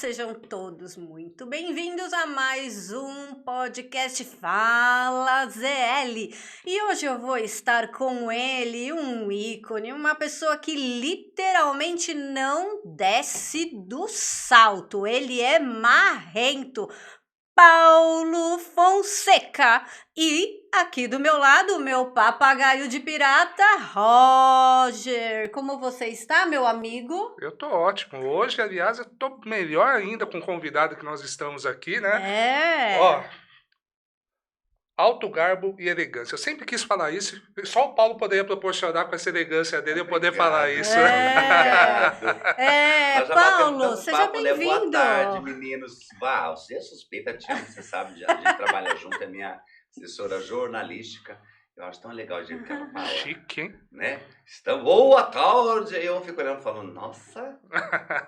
sejam todos muito bem-vindos a mais um podcast Fala ZL. E hoje eu vou estar com ele, um ícone, uma pessoa que literalmente não desce do salto. Ele é marrento. Paulo Fonseca. E aqui do meu lado, o meu papagaio de pirata, Roger. Como você está, meu amigo? Eu tô ótimo. Hoje, aliás, eu tô melhor ainda com o convidado que nós estamos aqui, né? Ó, alto garbo e elegância. Eu sempre quis falar isso. Só o Paulo poderia proporcionar com essa elegância dele eu poder falar isso. Nós já Paulo, batemos seja papo, né? Boa bem-vindo. tarde, meninos. Você é suspeita, Tiana, você sabe, a gente trabalha junto, é minha assessora jornalística. Eu acho tão legal o jeito que ela fala. Chique, hein? Né? Boa tarde. E eu fico olhando e falando, nossa,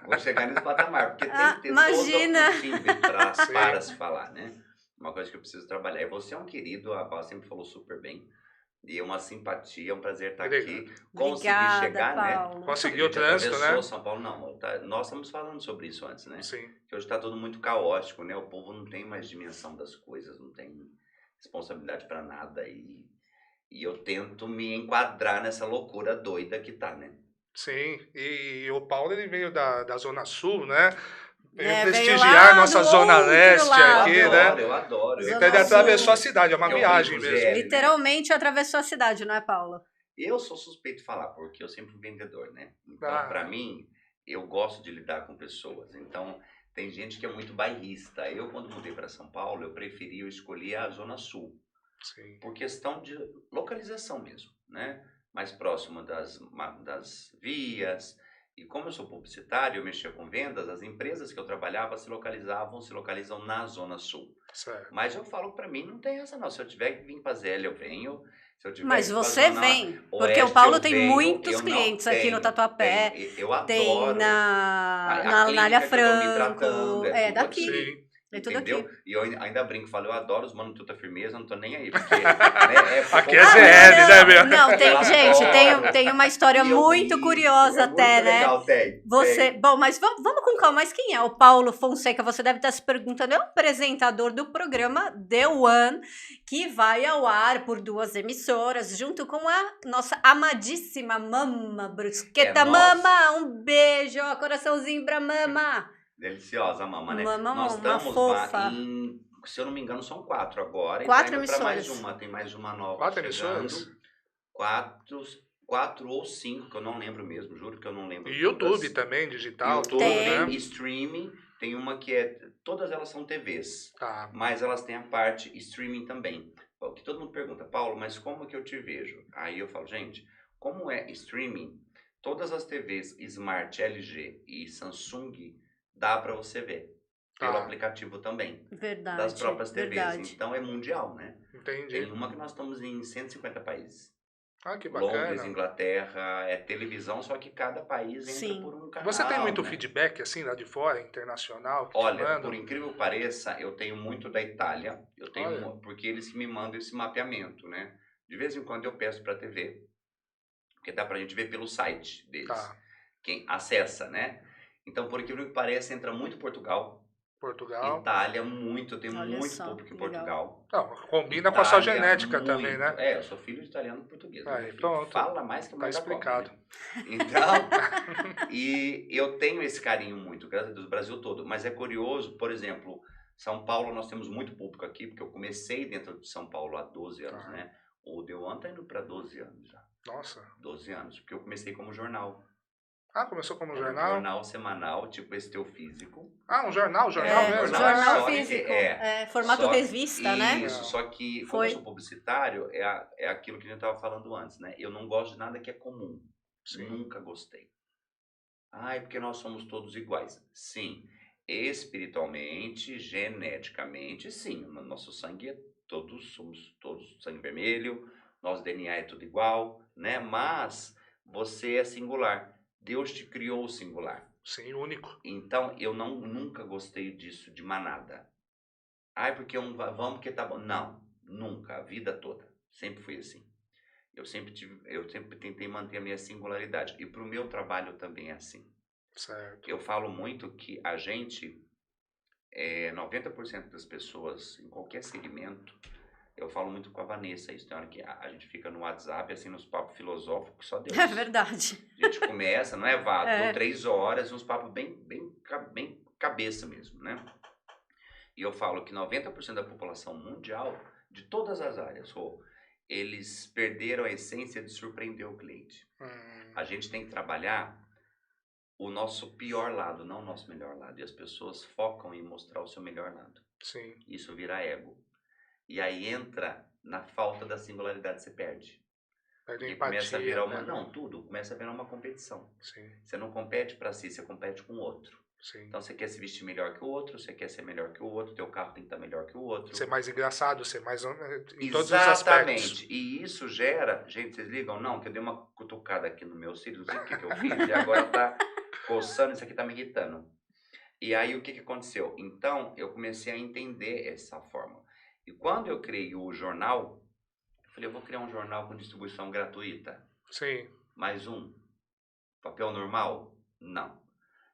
vou chegar nesse patamar. Porque tem que ter imagina. todo um timbre para se falar, né? Uma coisa que eu preciso trabalhar. E você é um querido, a Paula sempre falou super bem. E é uma simpatia, é um prazer estar aqui. Consegui Obrigada, chegar, Paulo. né? Conseguiu o trânsito, né? São Paulo, não. Nós estamos falando sobre isso antes, né? Sim. Que hoje está tudo muito caótico, né? O povo não tem mais dimensão das coisas, não tem responsabilidade para nada. E eu tento me enquadrar nessa loucura doida que tá, né? Sim. E o Paulo, ele veio da Zona Sul, né? Veio prestigiar lá nossa do Zona outro Leste lado. aqui, né? Eu adoro. Zona Então ele Sul. atravessou a cidade, é uma viagem mesmo. Zé, Literalmente atravessou a cidade, não é, Paulo? Eu sou suspeito de falar, porque eu sempre fui vendedor, né? Então, pra mim, eu gosto de lidar com pessoas. Então, tem gente que é muito bairrista. Eu, quando mudei para São Paulo, eu escolhi a Zona Sul. Sim. Por questão de localização mesmo, né? Mais próximo das vias. E como eu sou publicitário, eu mexia com vendas, as empresas que eu trabalhava se localizam na Zona Sul. Certo. Mas eu falo pra mim, não tem essa não. Se eu tiver que vir pra ZL, eu venho. Se eu tiver Mas que ir pra você Zona vem, porque Oeste, o Paulo eu tem venho. muitos Eu não clientes aqui no tenho, Tatuapé, eu adoro. tem A na clínica Anália que eu tô me tratando, Franco, é tudo daqui, aqui. é tudo Entendeu? aqui. E eu ainda brinco, falo, eu adoro os mano tuta firmeza, não tô nem aí, porque Aqui é ZL, né, meu? Não, Eu gente, adoro. tem uma história muito curiosa até, né? Legal, tem. Bom, mas vamos com calma. Mas quem é o Paulo Fonseca? Você deve estar se perguntando. É o apresentador do programa The One, que vai ao ar por 2 emissoras, junto com a nossa amadíssima Mama Brusqueta. Mama, um beijo, ó, coraçãozinho pra Mama. Deliciosa, Mama, né? Mama, Nós uma estamos fofa. se eu não me engano, são 4 agora. 4 e tá indo pra mais emissoras. uma, tem mais uma nova 4 chegando. emissoras? 4 ou 5, que eu não lembro mesmo, juro que eu não lembro. E YouTube todas. também, digital, YouTube, tudo, Tem. né? Streaming, tem uma que é, todas elas são TVs, Tá. mas elas têm a parte streaming também. O que todo mundo pergunta, Paulo, mas como que eu te vejo? Aí eu falo, gente, como é streaming, todas as TVs Smart, LG e Samsung, dá para você ver pelo aplicativo também. Verdade. Das próprias TVs. Verdade. Então é mundial, né? Entendi. Tem uma que nós estamos em 150 países. Ah, que bacana. Londres, Inglaterra, é televisão, só que cada país entra por um canal. Você tem muito né? feedback assim lá de fora, internacional? Olha, por incrível que pareça, eu tenho muito da Itália. Eu tenho Olha. porque eles que me mandam esse mapeamento, né? De vez em quando eu peço para a TV, porque dá pra gente ver pelo site deles. Tá. Quem acessa, né? Então, por incrível que pareça, entra muito Portugal. Itália, muito. Eu tenho muito público em Portugal. Não, combina com a sua genética também, né? Eu sou filho de italiano e português. Aí, pronto. Fala mais que eu Tá explicado. Né? Então, e eu tenho esse carinho muito, graças a Deus, do Brasil todo. Mas é curioso, por exemplo, São Paulo, nós temos muito público aqui, porque eu comecei dentro de São Paulo há 12 anos, né? O The One tá indo para 12 anos já. Nossa. 12 anos, porque eu comecei como jornal. Ah, começou como jornal? Um jornal semanal, tipo esse teu físico. Ah, um jornal mesmo? Jornal físico. Formato revista, né? Isso, só que como eu sou publicitário, é aquilo que a gente estava falando antes, né? Eu não gosto de nada que é comum. Sim. Nunca gostei. É porque nós somos todos iguais. Sim, espiritualmente, geneticamente, sim. Nosso sangue somos todos sangue vermelho, nosso DNA é tudo igual, né? Mas você é singular. Deus te criou singular. Sim, único. Então, eu nunca gostei disso, de manada. Porque vamos que tá bom. Não, nunca, a vida toda. Sempre fui assim. Eu sempre tentei manter a minha singularidade. E pro meu trabalho também é assim. Certo. Eu falo muito que a gente 90% das pessoas, em qualquer segmento, eu falo muito com a Vanessa isso, tem hora que a gente fica no WhatsApp, assim, nos papos filosóficos, só Deus. É verdade. A gente começa, não é, Vá? Dão 3 horas, uns papos bem cabeça mesmo, né? E eu falo que 90% da população mundial, de todas as áreas, eles perderam a essência de surpreender o cliente. A gente tem que trabalhar o nosso pior lado, não o nosso melhor lado. E as pessoas focam em mostrar o seu melhor lado. Sim. Isso vira ego. E aí entra na falta da singularidade, você perde. Perde E começa a virar uma... né? Não, tudo. Começa a virar uma competição. Sim. Você não compete para si, você compete com o outro. Sim. Então você quer se vestir melhor que o outro, você quer ser melhor que o outro, teu carro tem que estar melhor que o outro. Ser mais engraçado, ser mais... em todos os Exatamente. aspectos. E isso gera... Gente, vocês ligam? Não, que eu dei uma cutucada aqui no meu cílio, não sei o que eu fiz, e agora tá coçando, isso aqui tá me irritando. E aí o que aconteceu? Então eu comecei a entender essa forma. E quando eu criei o jornal, eu falei, eu vou criar um jornal com distribuição gratuita. Sim. Mais um. Papel normal? Não.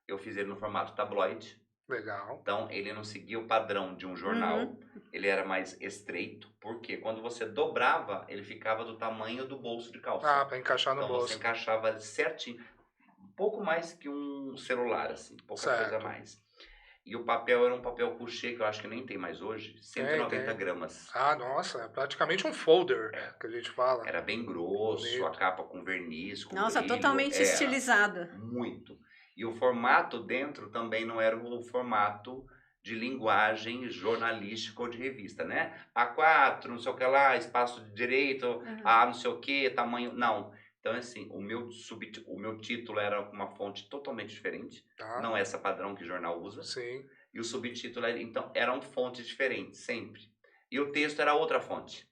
Eu fiz ele no formato tabloide. Legal. Então, ele não seguia o padrão de um jornal. Ele era mais estreito. Porque quando você dobrava, ele ficava do tamanho do bolso de calça. Ah, para encaixar no então, bolso. você encaixava certinho. Um pouco mais que um celular, assim. Pouca coisa a mais. E o papel era um papel couché, que eu acho que nem tem mais hoje. 190 gramas. Ah, nossa. É praticamente um folder que a gente fala. Era bem grosso, bonito. a capa com verniz, com Nossa, brilho. totalmente estilizado. Muito. E o formato dentro também não era o formato de linguagem jornalística ou de revista, né? A4, não sei o que lá, espaço de direito, A não sei o que, tamanho... Não. Então, assim, o meu título era uma fonte totalmente diferente. Não é essa padrão que o jornal usa. Sim. E o subtítulo, então, eram fontes diferentes, sempre. E o texto era outra fonte.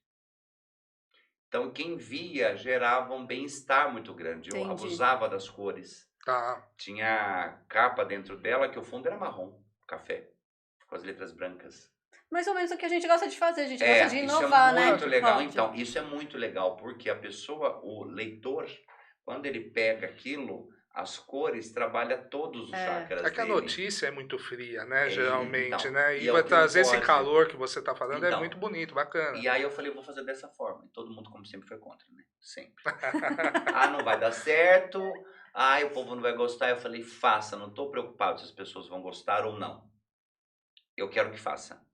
Então, quem via gerava um bem-estar muito grande. Eu abusava das cores. Tinha capa dentro dela que o fundo era marrom, café, com as letras brancas. Mais ou menos o que a gente gosta de fazer, a gente gosta de inovar, né? Isso é muito legal. Pode. Então, isso é muito legal, porque a pessoa, o leitor, quando ele pega aquilo, as cores, trabalha todos os chakras que a dele. notícia é muito fria, né? Geralmente, então, né? E é vai o que trazer não esse pode. calor que você tá falando, é muito bonito, bacana. E aí eu falei, eu vou fazer dessa forma. E todo mundo, como sempre, foi contra, né? Sempre. Não vai dar certo. O povo não vai gostar. Eu falei, faça. Não tô preocupado se as pessoas vão gostar ou não. Eu quero que faça.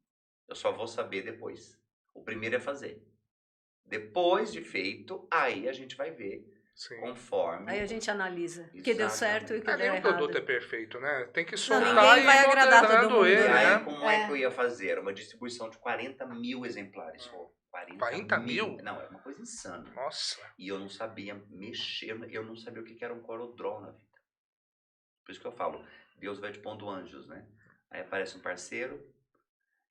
Eu só vou saber depois. O primeiro é fazer. Depois de feito, aí a gente vai ver. Sim. Conforme. Aí a gente analisa o que deu certo e o que deu errado. Nenhum produto é perfeito, né? Tem que soltar ninguém vai agradar todo mundo, ele, e aí, né? como é que eu ia fazer? Uma distribuição de 40 mil exemplares. 40 mil? Não, é uma coisa insana. Nossa. E eu não sabia mexer, eu não sabia o que era um CorelDRAW na vida. Por isso que eu falo, Deus vai te pondo anjos, né? Aí aparece um parceiro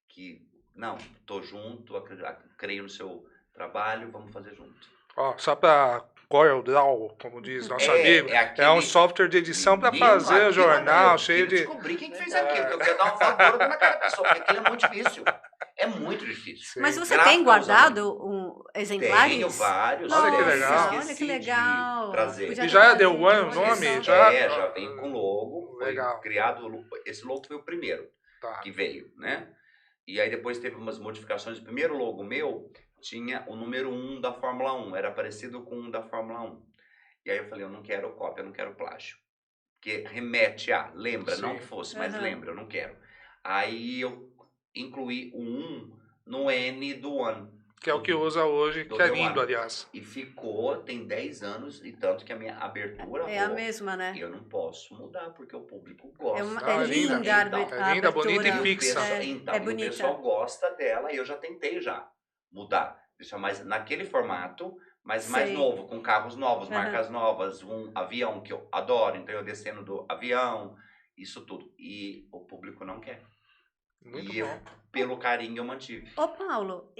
que, não, tô junto, creio no seu trabalho, vamos fazer junto. Só para CorelDRAW, como diz nosso amigo, é um software de edição para fazer o jornal cheio de... Descobri quem fez aquilo, que eu quero dar uma voadora na cara da pessoa, porque aquilo é muito difícil. É muito difícil. Sim. Mas você tem guardado exemplares? Tenho vários. Olha que legal. Olha que legal. E já deu o nome? Já vem com logo. Legal. Foi criado, esse logo foi o primeiro que veio, né? E aí depois teve umas modificações. O primeiro logo meu tinha o número 1 da Fórmula 1. Era parecido com o da Fórmula 1. E aí eu falei, eu não quero cópia, eu não quero plágio. Porque remete a, lembra, não que fosse, mas lembra, eu não quero. Aí eu incluí o 1 no N do One. Que é o que usa hoje, que é lindo, aliás. E ficou, tem 10 anos, e tanto que a minha abertura... É a mesma, né? Eu não posso mudar, porque o público gosta. É linda a abertura. É linda, bonita e fixa. É bonita. O pessoal gosta dela, e eu já tentei mudar. Deixar mais naquele formato, mas mais novo, com carros novos, marcas novas, um avião que eu adoro, então eu descendo do avião, isso tudo. E o público não quer. Muito e bom. Eu, pelo carinho, eu mantive. Ô Paulo,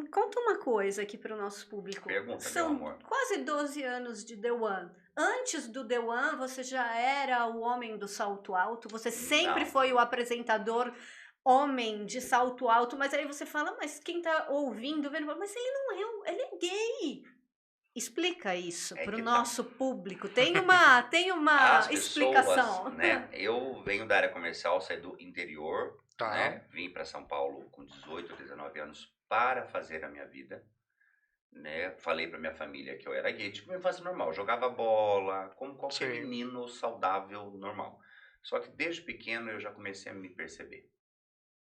conta uma coisa aqui para o nosso público. Pergunta, São meu amor. quase 12 anos de The One. Antes do The One, você já era o homem do salto alto? Você sempre foi o apresentador homem de salto alto? Mas aí você fala, mas quem tá ouvindo, vendo, mas ele não é, ele é gay. Explica isso para o nosso público. Tem uma explicação. Pessoas, né? Eu venho da área comercial, saí do interior, Tá. Né? Vim para São Paulo com 18, 19 anos para fazer a minha vida. Né? Falei para minha família que eu era gay, tipo, minha infância normal, jogava bola, como qualquer Sim. menino saudável, normal. Só que desde pequeno eu já comecei a me perceber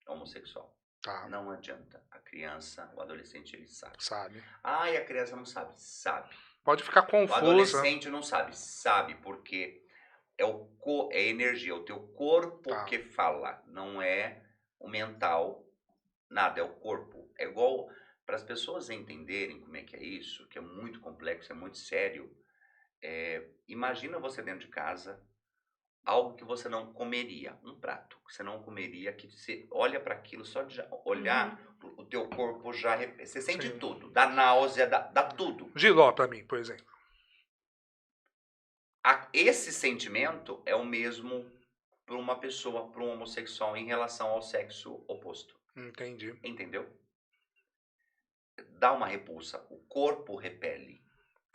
homossexual. Tá. Não adianta. A criança, o adolescente, ele sabe. Sabe. Ah, e a criança não sabe? Sabe. Pode ficar O confusa. adolescente não sabe? Sabe, porque é energia, é o teu corpo Tá. que fala, não é o mental, nada, é o corpo. É igual, para as pessoas entenderem como é que é isso, que é muito complexo, é muito sério, imagina você dentro de casa, algo que você não comeria, um prato que você não comeria, que você olha para aquilo, só de olhar, o teu corpo já, você sente Sim. tudo, dá náusea, dá tudo. Giló pra mim, por exemplo. Esse sentimento é o mesmo para uma pessoa, para um homossexual em relação ao sexo oposto. Entendi. Entendeu? Dá uma repulsa, o corpo repele.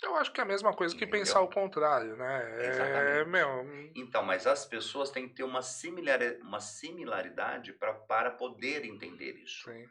Eu acho que é a mesma coisa que pensar o contrário, né? Exatamente. Então, mas as pessoas têm que ter uma similaridade para poder entender isso. Sim.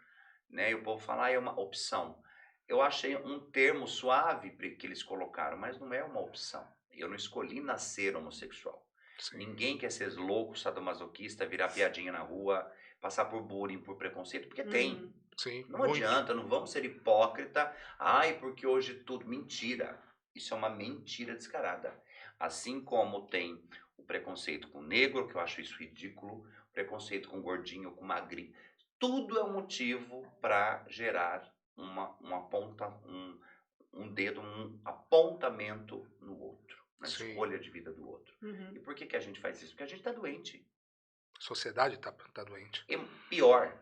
Né? E o povo fala, é uma opção. Eu achei um termo suave que eles colocaram, mas não é uma opção. Eu não escolhi nascer homossexual. Sim. Ninguém quer ser louco, sadomasoquista, virar piadinha na rua, passar por bullying, por preconceito, porque tem. Sim, Não muito. adianta, não vamos ser hipócrita. Ai, porque hoje tudo... Mentira. Isso é uma mentira descarada. Assim como tem o preconceito com negro, que eu acho isso ridículo, o preconceito com gordinho, com magrinho. Tudo é um motivo para gerar um dedo, um apontamento no outro, na escolha de vida do outro. E por que a gente faz isso? Porque a gente está doente. A sociedade tá doente. E pior,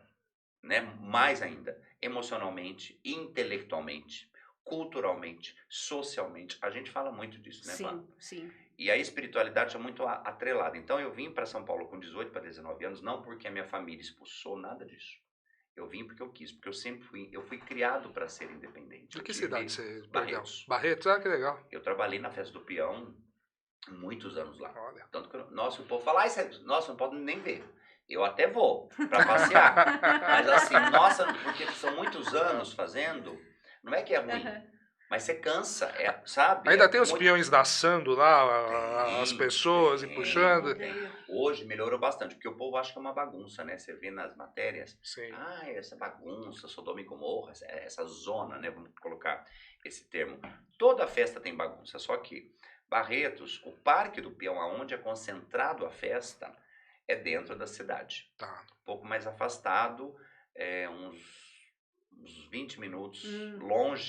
né? Mais ainda, emocionalmente, intelectualmente, culturalmente, socialmente. A gente fala muito disso, né, Vã? Sim. E a espiritualidade é muito atrelada. Então eu vim para São Paulo com 18 para 19 anos, não porque a minha família expulsou, nada disso. Eu vim porque eu quis, porque eu fui criado para ser independente. De que cidade você... Barretos. Barretos, que legal. Eu trabalhei na Festa do Peão muitos anos lá. Olha. Tanto que, nossa, o povo fala, nossa, não pode nem ver. Eu até vou para passear. Mas assim, nossa, porque são muitos anos fazendo, não é que é ruim, mas você cansa, sabe? Ainda tem os peões dançando lá, as pessoas e puxando. Hoje melhorou bastante, porque o povo acha que é uma bagunça, né? Você vê nas matérias, Sim. Essa bagunça, Sodoma e Gomorra, essa zona, né? Vamos colocar esse termo. Toda festa tem bagunça, só que Barretos, o Parque do Peão, onde é concentrado a festa, é dentro da cidade. Tá. Um pouco mais afastado, uns 20 minutos,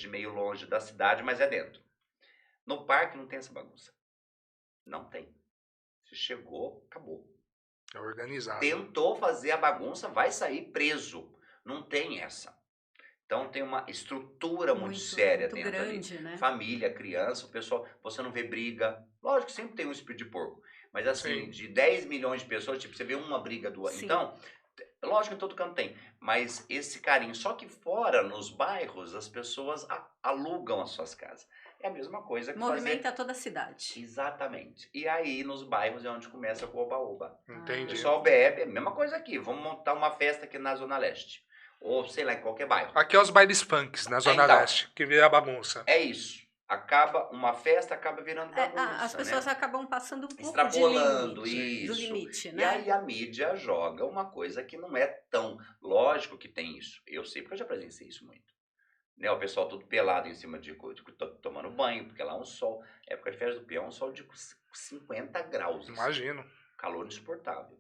meio longe da cidade, mas é dentro. No parque não tem essa bagunça. Não tem. Se chegou, acabou. É organizado. Tentou fazer a bagunça, vai sair preso. Não tem essa. Então tem uma estrutura muito séria muito dentro grande, ali. Né? Família, criança, o pessoal, você não vê briga. Lógico que sempre tem um espírito de porco. Mas assim, Sim. de 10 milhões de pessoas, tipo, você vê uma briga do outro. Então, lógico que em todo canto tem. Mas esse carinho. Só que fora, nos bairros, as pessoas alugam as suas casas. É a mesma coisa que movimenta toda a cidade. Exatamente. E aí, nos bairros, é onde começa o oba-oba. Entendi. O pessoal bebe, é a mesma coisa aqui. Vamos montar uma festa aqui na Zona Leste. Ou, sei lá, em qualquer bairro. Aqui é os bailes punks, na Zona Leste, que vira bagunça. É isso. Acaba uma festa, acaba virando bagunça, as pessoas acabam passando um pouco extrapolando do limite, né? E aí a mídia joga uma coisa que não é tão... Lógico que tem isso. Eu sei, porque eu já presenciei isso muito. Né, o pessoal todo pelado em cima tomando banho, porque lá é um sol. Época de festa do Peão, um sol de 50 graus. Imagino. Assim, calor insuportável.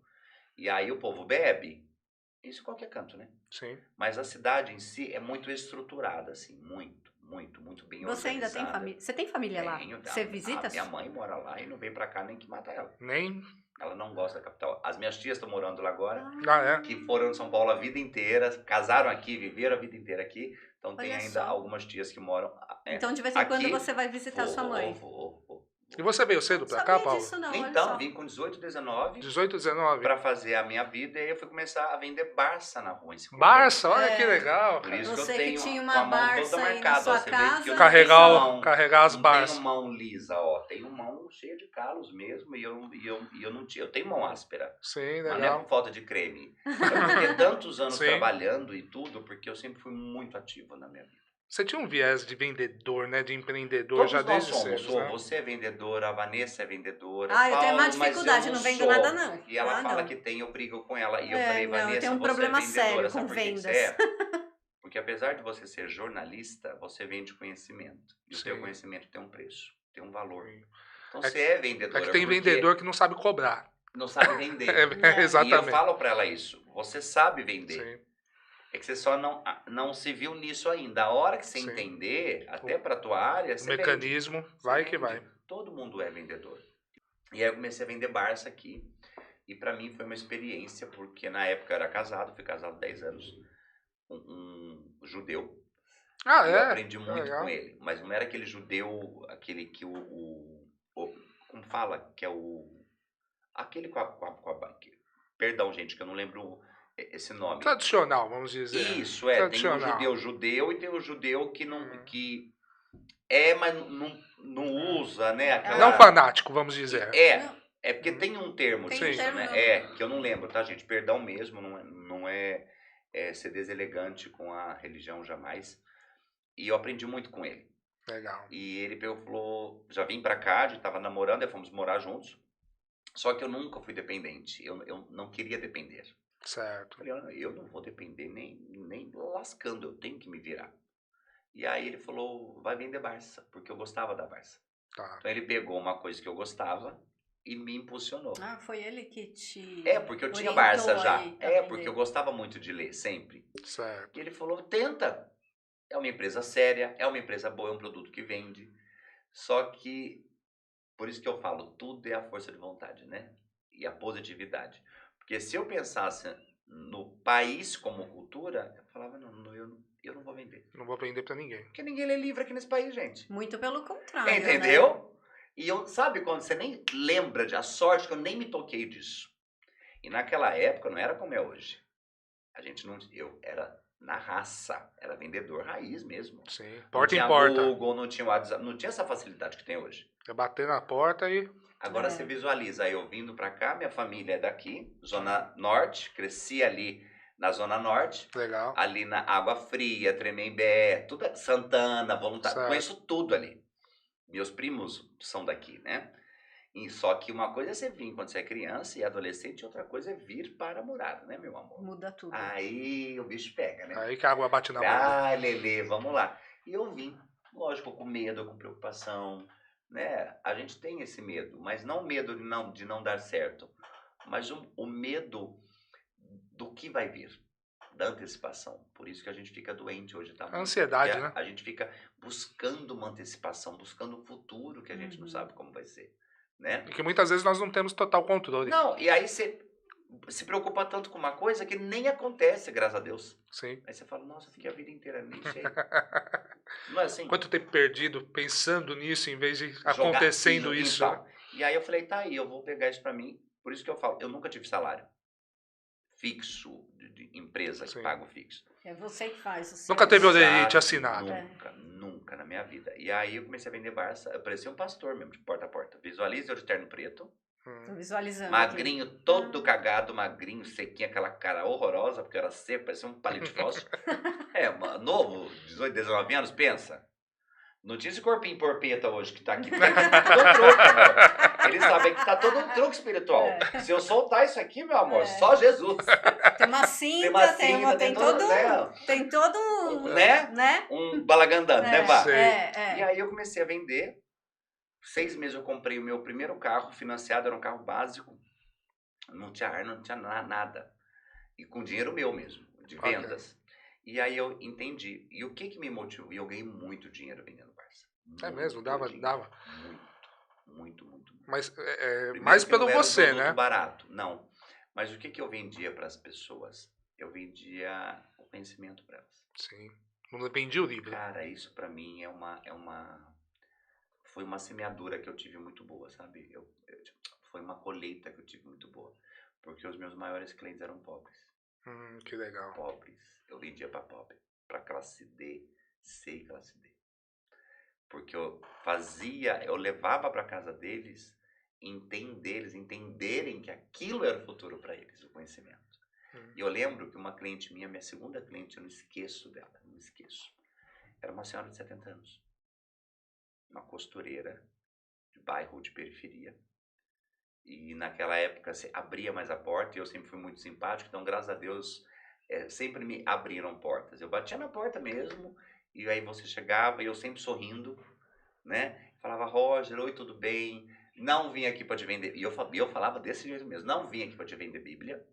E aí o povo bebe. Isso em qualquer canto, né? Sim. Mas a cidade em si é muito estruturada, assim, muito bem organizada. Você ainda tem família? Você tem família lá? Você visita? Minha mãe mora lá e não vem pra cá nem que mata ela. Nem? Ela não gosta da capital. As minhas tias estão morando lá agora. É? Que foram em São Paulo a vida inteira, casaram aqui, viveram a vida inteira aqui. Então tem ainda algumas tias que moram... Então de vez em quando você vai visitar sua mãe? Vou E você veio cedo pra cá, Paulo? Disso, não, Então, vim com 18, 19. 18, 19. Pra fazer a minha vida, e aí eu fui começar a vender Barça na rua. Barça? Olha que legal, Por cara. isso Você que eu tenho que tinha uma uma mão toda Barça aí na marcada. sua Ó, você vê que eu casa. não Carregar as não Barças. tenho mão lisa, ó. Tenho mão cheia de calos mesmo, e eu não tinha. Eu tenho mão áspera. Sim, Mas não é legal. por falta de creme. É porque tantos anos Sim. trabalhando e tudo, porque eu sempre fui muito ativo na minha vida. Você tinha um viés de vendedor, né? De empreendedor Todos já nós desde somos. cedo, né? Você é vendedora, a Vanessa é vendedora. Ah, eu tenho uma Paulo, mas dificuldade, eu não vendo sou. nada, não. E ela fala não. que tem, eu brigo com ela. E eu É, falei, não, eu Vanessa, tenho um você problema é vendedora, sério sabe com por que que vendas. você é? Porque apesar de você ser jornalista, você vende conhecimento. E o Sim. seu conhecimento tem um preço, tem um valor. Sim. Então você é vendedora. É que tem porque vendedor que não sabe cobrar. não sabe vender. É. E eu Exatamente. falo pra ela isso. Você sabe vender. Sim. É que você só não se viu nisso ainda. A hora que você Sim. entender, até pra tua área, O você vende. mecanismo, vai que vai. Todo mundo é vendedor. E aí eu comecei a vender Barça aqui. E pra mim foi uma experiência, porque na época eu era casado, fui casado 10 anos, com um judeu. Ah, E eu é? aprendi muito Legal. com ele. Mas não era aquele judeu, aquele que como fala, que é aquele perdão, gente, que eu não lembro esse nome. Tradicional, vamos dizer. Isso, tem um Tradicional. judeu e tem o judeu que não, que mas não usa, né? Aquela... Não fanático, vamos dizer. É porque tem um termo Tem disso, um termo, né? não. Que eu não lembro, tá, gente? Perdão mesmo, não é ser deselegante com a religião jamais. E eu aprendi muito com ele. Legal. E ele falou, já vim pra cá, a gente tava namorando, aí fomos morar juntos. Só que eu nunca fui dependente, eu não queria depender. Certo. Falei, eu não vou depender nem lascando, eu tenho que me virar. E aí ele falou, vai vender Barça, porque eu gostava da Barça. Tá. Então ele pegou uma coisa que eu gostava e me impulsionou. Ah, foi ele que te Porque eu tinha orientou Barça já. aí a vender. Porque eu gostava muito de ler, sempre. Certo. E ele falou, tenta. É uma empresa séria, é uma empresa boa, é um produto que vende. Só que, por isso que eu falo, tudo é a força de vontade, né? E a positividade. Porque se eu pensasse no país como cultura, eu falava, não, eu não vou vender. Não vou vender pra ninguém. Porque ninguém lê livro aqui nesse país, gente. Muito pelo contrário, Entendeu? né? E eu, sabe quando você nem lembra a sorte que eu nem me toquei disso. E naquela época não era como é hoje. Eu era na raça, era vendedor raiz mesmo. Sim, porta não em porta. tinha Google, não tinha WhatsApp, não tinha essa facilidade que tem hoje. É bater na porta e... Agora você visualiza, eu vindo pra cá, minha família é daqui, Zona Norte, cresci ali na Zona Norte. Legal. Ali na Água Fria, Tremembé, tudo, Santana, Voluntário, Certo. conheço tudo ali. Meus primos são daqui, né? E só que uma coisa é você vir quando você é criança e adolescente, e outra coisa é vir para a morada, né, meu amor? Muda tudo. Aí o bicho pega, né? Aí que a água bate na bunda. Ah, Lelê, vamos lá. E eu vim, lógico, com medo, com preocupação, né? A gente tem esse medo, mas não o medo de não dar certo, mas o medo do que vai vir, da antecipação. Por isso que a gente fica doente hoje, tá? A ansiedade, né? A gente fica buscando uma antecipação, buscando um futuro que a gente não sabe como vai ser, né? E que muitas vezes nós não temos total controle. Não, e aí você se preocupa tanto com uma coisa que nem acontece, graças a Deus. Sim. Aí você fala, nossa, eu fiquei a vida inteira, nem sei. Não é assim? Quanto tempo perdido pensando nisso em vez de Jogar acontecendo aquilo, isso. então. E aí eu falei, tá aí, eu vou pegar isso pra mim. Por isso que eu falo, eu nunca tive salário fixo, de empresa que Sim. paga o fixo. É você que faz o seu. Nunca teve Exato, olerite assinado. Nunca na minha vida. E aí eu comecei a vender Barça, eu parecia um pastor mesmo, de porta a porta. Visualiza eu de terno preto, Tô visualizando. magrinho, aqui. todo cagado, magrinho, sequinho, aquela cara horrorosa, porque eu era seco, parecia um palito de fósforo. Novo, 18, 19 anos, pensa. Não tinha esse corpinho porpeta hoje que tá aqui. Porque aqui tá todo truque, meu. Eles sabem que tá todo um truque espiritual. Se eu soltar isso aqui, meu amor, só Jesus. Tem uma cinta, tem todo, né? tem todo um, né? Um balagandando, né, Vá? E aí eu comecei a vender. 6 meses eu comprei o meu primeiro carro financiado, era um carro básico. Não tinha ar, não tinha nada. E com dinheiro meu mesmo, de vendas. E aí eu entendi. E o que me motivou? E eu ganhei muito dinheiro vendendo Barça. É mesmo? Dava? Muito. Mas Primeiro mais que pelo não era um você, produto né? barato, não. Mas o que eu vendia para as pessoas? Eu vendia o conhecimento para elas. Sim. Não dependia o livro. Cara, isso para mim é uma foi uma semeadura que eu tive muito boa, sabe? Foi uma colheita que eu tive muito boa. Porque os meus maiores clientes eram pobres. Que legal. Pobres. Eu vendia para pobre. Para classe D, C e classe D. Porque eu levava para casa deles, entenderem que aquilo era o futuro para eles, o conhecimento. E eu lembro que uma cliente minha segunda cliente, eu não esqueço dela, não esqueço. Era uma senhora de 70 anos. Uma costureira de bairro de periferia. E naquela época se abria mais a porta e eu sempre fui muito simpático, então graças a Deus sempre me abriram portas. Eu batia na porta mesmo e aí você chegava e eu sempre sorrindo, né? Falava, Roger, oi, tudo bem? Não vim aqui para te vender. E eu falava desse jeito mesmo, não vim aqui para te vender Bíblia,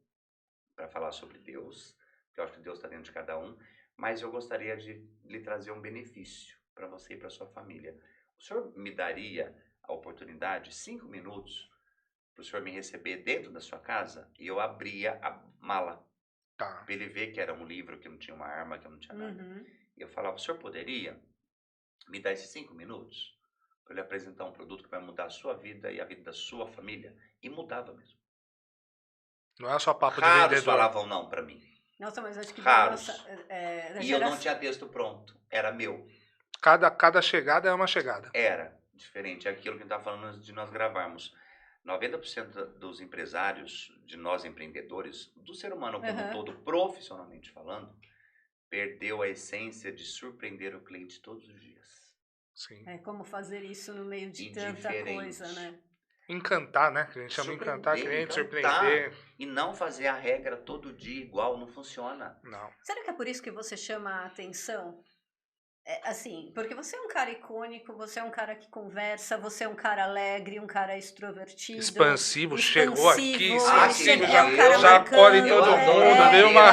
para falar sobre Deus, porque eu acho que Deus está dentro de cada um, mas eu gostaria de lhe trazer um benefício para você e para sua família. O senhor me daria a oportunidade, 5 minutos, para o senhor me receber dentro da sua casa? E eu abria a mala, para ele ver que era um livro, que não tinha uma arma, que não tinha nada. E eu falava, o senhor poderia me dar esses 5 minutos para ele apresentar um produto que vai mudar a sua vida e a vida da sua família? E mudava mesmo. Não é só papo de Raros vendedor. falavam não para mim. Nossa, mas acho que Raros. Da E eu não tinha texto pronto, era meu. Cada chegada é uma chegada. Era diferente, é aquilo que a gente estava falando antes de nós gravarmos. 90% dos empresários, de nós empreendedores, do ser humano como um todo, profissionalmente falando, perdeu a essência de surpreender o cliente todos os dias. Sim. É como fazer isso no meio de tanta coisa, né? Encantar, né? Que a gente chama encantar cliente, surpreender. E não fazer a regra todo dia igual, não funciona. Não. Será que é por isso que você chama a atenção? Assim, porque você é um cara icônico, você é um cara que conversa, você é um cara alegre, um cara extrovertido. Expansivo, chegou aqui, já acolhe todo mundo, deu uma...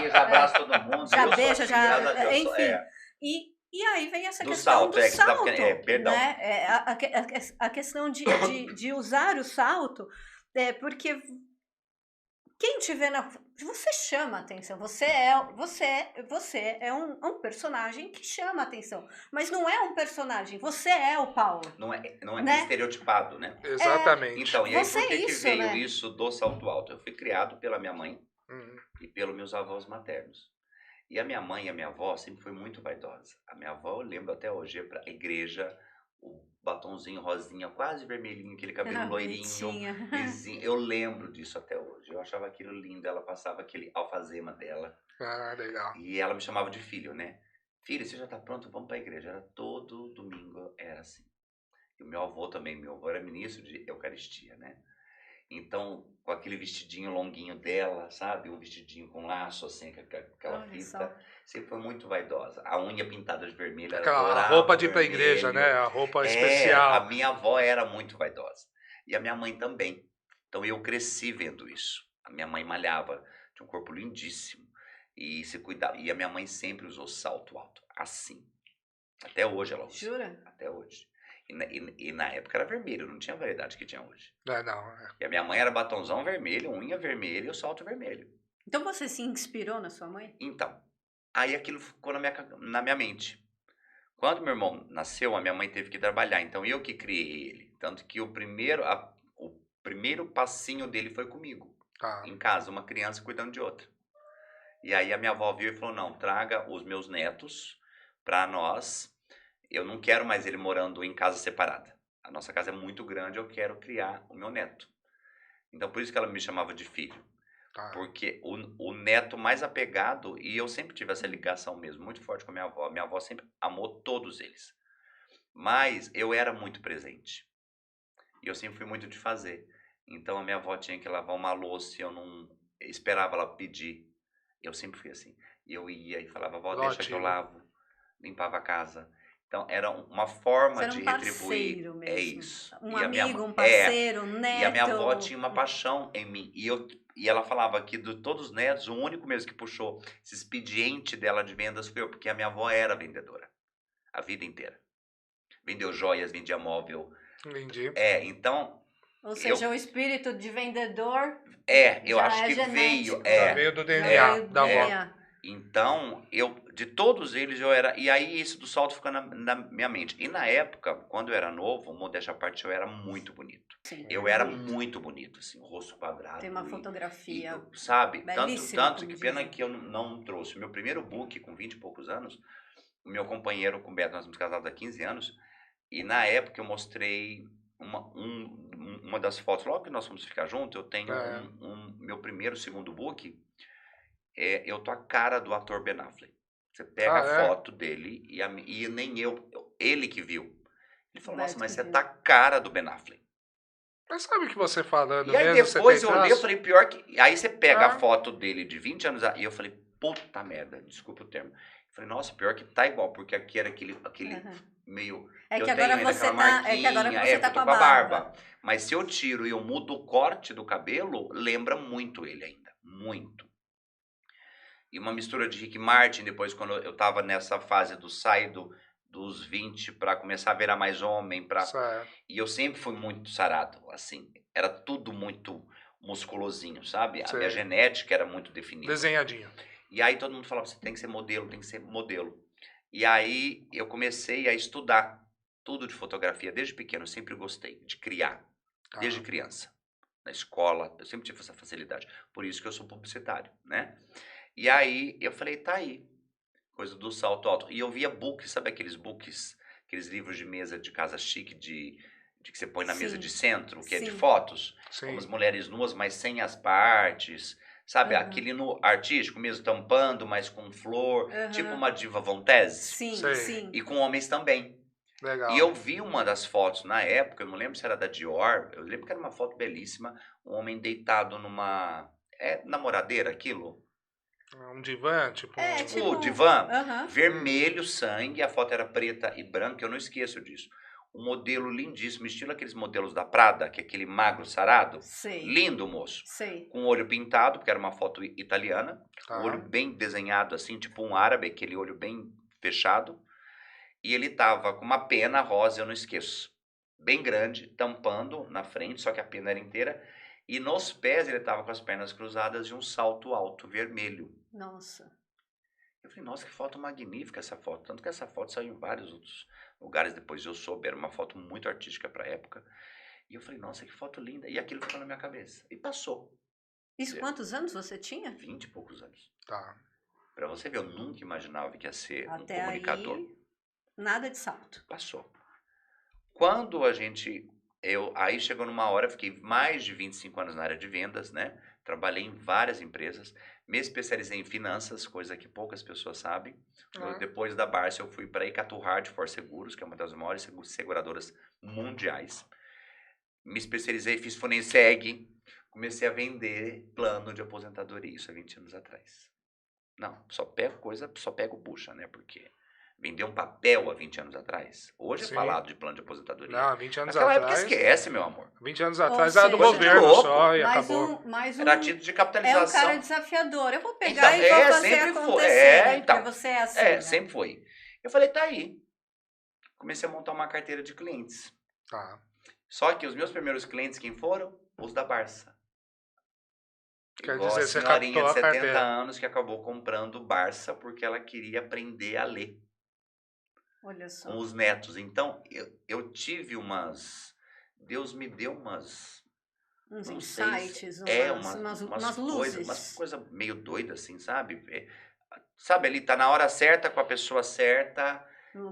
Já abraça todo mundo. Já beija, enfim. E aí vem essa questão do salto, perdão. Né? A questão de usar o salto, porque quem te vê você chama a atenção, você é um personagem que chama a atenção, mas não é um personagem, você é o Paulo. Não é né? estereotipado, né? Exatamente. Então, e aí por que isso, veio né? isso do salto alto? Eu fui criado pela minha mãe e pelos meus avós maternos. E a minha mãe e a minha avó sempre foi muito vaidosa. A minha avó, eu lembro até hoje, ia pra igreja, o batonzinho rosinha, quase vermelhinho, aquele cabelo loirinho, lisinho. Eu lembro disso até hoje. Eu achava aquilo lindo. Ela passava aquele alfazema dela. Ah, legal. E ela me chamava de filho, né? Filho, você já tá pronto? Vamos pra igreja. Era todo domingo, era assim. E o meu avô também, meu avô era ministro de Eucaristia, né? Então, com aquele vestidinho longuinho dela, sabe? Um vestidinho com laço, assim, com aquela fita. Sempre foi muito vaidosa. A unha pintada de vermelho. Aquela roupa de ir pra igreja, né? A roupa especial. A minha avó era muito vaidosa. E a minha mãe também. Então, eu cresci vendo isso. A minha mãe malhava, tinha um corpo lindíssimo. E se cuidava. E a minha mãe sempre usou salto alto. Assim. Até hoje ela usa. Jura? Até hoje. E na época era vermelho, não tinha a variedade que tinha hoje. Não. E a minha mãe era batonzão vermelho, unha vermelha e o salto vermelho. Então você se inspirou na sua mãe? Então, aí aquilo ficou na minha mente. Quando meu irmão nasceu, a minha mãe teve que trabalhar, então eu que criei ele. Tanto que o primeiro passinho dele foi comigo, em casa, uma criança cuidando de outra. E aí a minha avó viu e falou, não, traga os meus netos para nós. Eu não quero mais ele morando em casa separada. A nossa casa é muito grande, eu quero criar o meu neto. Então, por isso que ela me chamava de filho. Porque o neto mais apegado, e eu sempre tive essa ligação mesmo, muito forte com a minha avó. A minha avó sempre amou todos eles. Mas eu era muito presente. E eu sempre fui muito de fazer. Então, a minha avó tinha que lavar uma louça e eu não esperava ela pedir. Eu sempre fui assim. E eu ia e falava, vó, deixa que eu lavo. Limpava a casa. Então, era uma forma de retribuir. Mesmo. É isso. Um amigo, um parceiro, um neto. E a minha avó tinha uma paixão em mim. E ela falava que de todos os netos, o único mesmo que puxou esse expediente dela de vendas foi eu, porque a minha avó era vendedora. A vida inteira. Vendeu joias, vendia móvel. Entendi. Então... Ou seja, o espírito de vendedor... eu acho que genético. veio... Já veio do DNA da avó. Então, de todos eles, eu era... E aí, isso do salto ficou na minha mente. E na época, quando eu era novo, modéstia à parte, eu era muito bonito. Sim, Eu era muito bonito, assim, rosto quadrado. Tem uma fotografia sabe? belíssima, Tanto que pena que eu não trouxe. Meu primeiro book, com 20 e poucos anos, o meu companheiro, com o Beto, nós somos casados há 15 anos, e na época eu mostrei uma das fotos, logo que nós fomos ficar juntos, eu tenho meu primeiro, segundo book, eu tô a cara do ator Ben Affleck. Você pega a foto dele e nem ele que viu. Ele falou, nossa, mas você tá a cara do Ben Affleck. Mas sabe o que você falando e aí mesmo, depois eu olhei, eu falei, pior que... Aí você pega a foto dele de 20 anos, e eu falei, puta merda, desculpa o termo. Eu falei, nossa, pior que tá igual, porque aqui era aquele meio... É que agora você tá com a barba. Mas se eu tiro e eu mudo o corte do cabelo, lembra muito ele ainda, muito. E uma mistura de Rick Martin, depois quando eu tava nessa fase dos 20 para começar a virar mais homem, e eu sempre fui muito sarado, assim, era tudo muito musculosinho, sabe? A minha genética era muito definida. Desenhadinho. E aí todo mundo falava, você tem que ser modelo, tem que ser modelo. E aí eu comecei a estudar tudo de fotografia desde pequeno, eu sempre gostei de criar, desde criança. Na escola, eu sempre tive essa facilidade, por isso que eu sou publicitário, né? E aí eu falei, tá aí, coisa do salto alto. E eu via books, sabe aqueles books, aqueles livros de mesa de casa chique, de que você põe na mesa de centro, que é de fotos, com as mulheres nuas, mas sem as partes, sabe? Aquele no artístico mesmo, tampando, mas com flor, tipo uma Diva Von Teese. Sim. E com homens também. Legal. E eu vi uma das fotos na época, eu não lembro se era da Dior, eu lembro que era uma foto belíssima, um homem deitado numa... namoradeira aquilo? Um divã, tipo... divã, vermelho, sangue, a foto era preta e branca, eu não esqueço disso. Um modelo lindíssimo, estilo aqueles modelos da Prada, que é aquele magro sarado. Lindo, moço. Com o olho pintado, porque era uma foto italiana. O olho bem desenhado, assim, tipo um árabe, aquele olho bem fechado. E ele tava com uma pena rosa, eu não esqueço. Bem grande, tampando na frente, só que a pena era inteira. E nos pés ele tava com as pernas cruzadas e um salto alto, vermelho. Nossa. Eu falei, nossa, que foto magnífica essa foto. Tanto que essa foto saiu em vários outros lugares, depois eu soube, era uma foto muito artística para a época. E eu falei, nossa, que foto linda. E aquilo ficou na minha cabeça. E passou. Isso quantos anos você tinha? 20 e poucos anos. Tá. Pra você ver, eu nunca imaginava que ia ser até um comunicador. Aí, nada de salto. Passou. Quando aí chegou numa hora, fiquei mais de 25 anos na área de vendas, né? Trabalhei em várias empresas, me especializei em finanças, coisa que poucas pessoas sabem. Depois da Barça, eu fui para a Icatu Hardcore Seguros, que é uma das maiores seguradoras mundiais. Me especializei, fiz Funeseg, comecei a vender plano de aposentadoria, isso há 20 anos atrás. Não, só pego bucha, né? Porque vender um papel há 20 anos atrás, hoje é falado de plano de aposentadoria. Não, 20 anos Naquela atrás... época esquece, meu amor. 20 anos atrás era do governo só e acabou. Era título de capitalização. É um cara desafiador. Eu vou pegar e vou fazer acontecer. Porque você é assim, né? Sempre foi. Eu falei, tá aí. Comecei a montar uma carteira de clientes. Só que os meus primeiros clientes, quem foram? Os da Barça. Quer igual dizer, a você senhorinha captou de a 70 carteira. anos que acabou comprando Barça porque ela queria aprender a ler. Olha só. Com os netos. Então, eu tive Deus me deu uns insights, umas luzes. Umas coisas meio doidas, assim, sabe? Sabe, ele tá na hora certa, com a pessoa certa,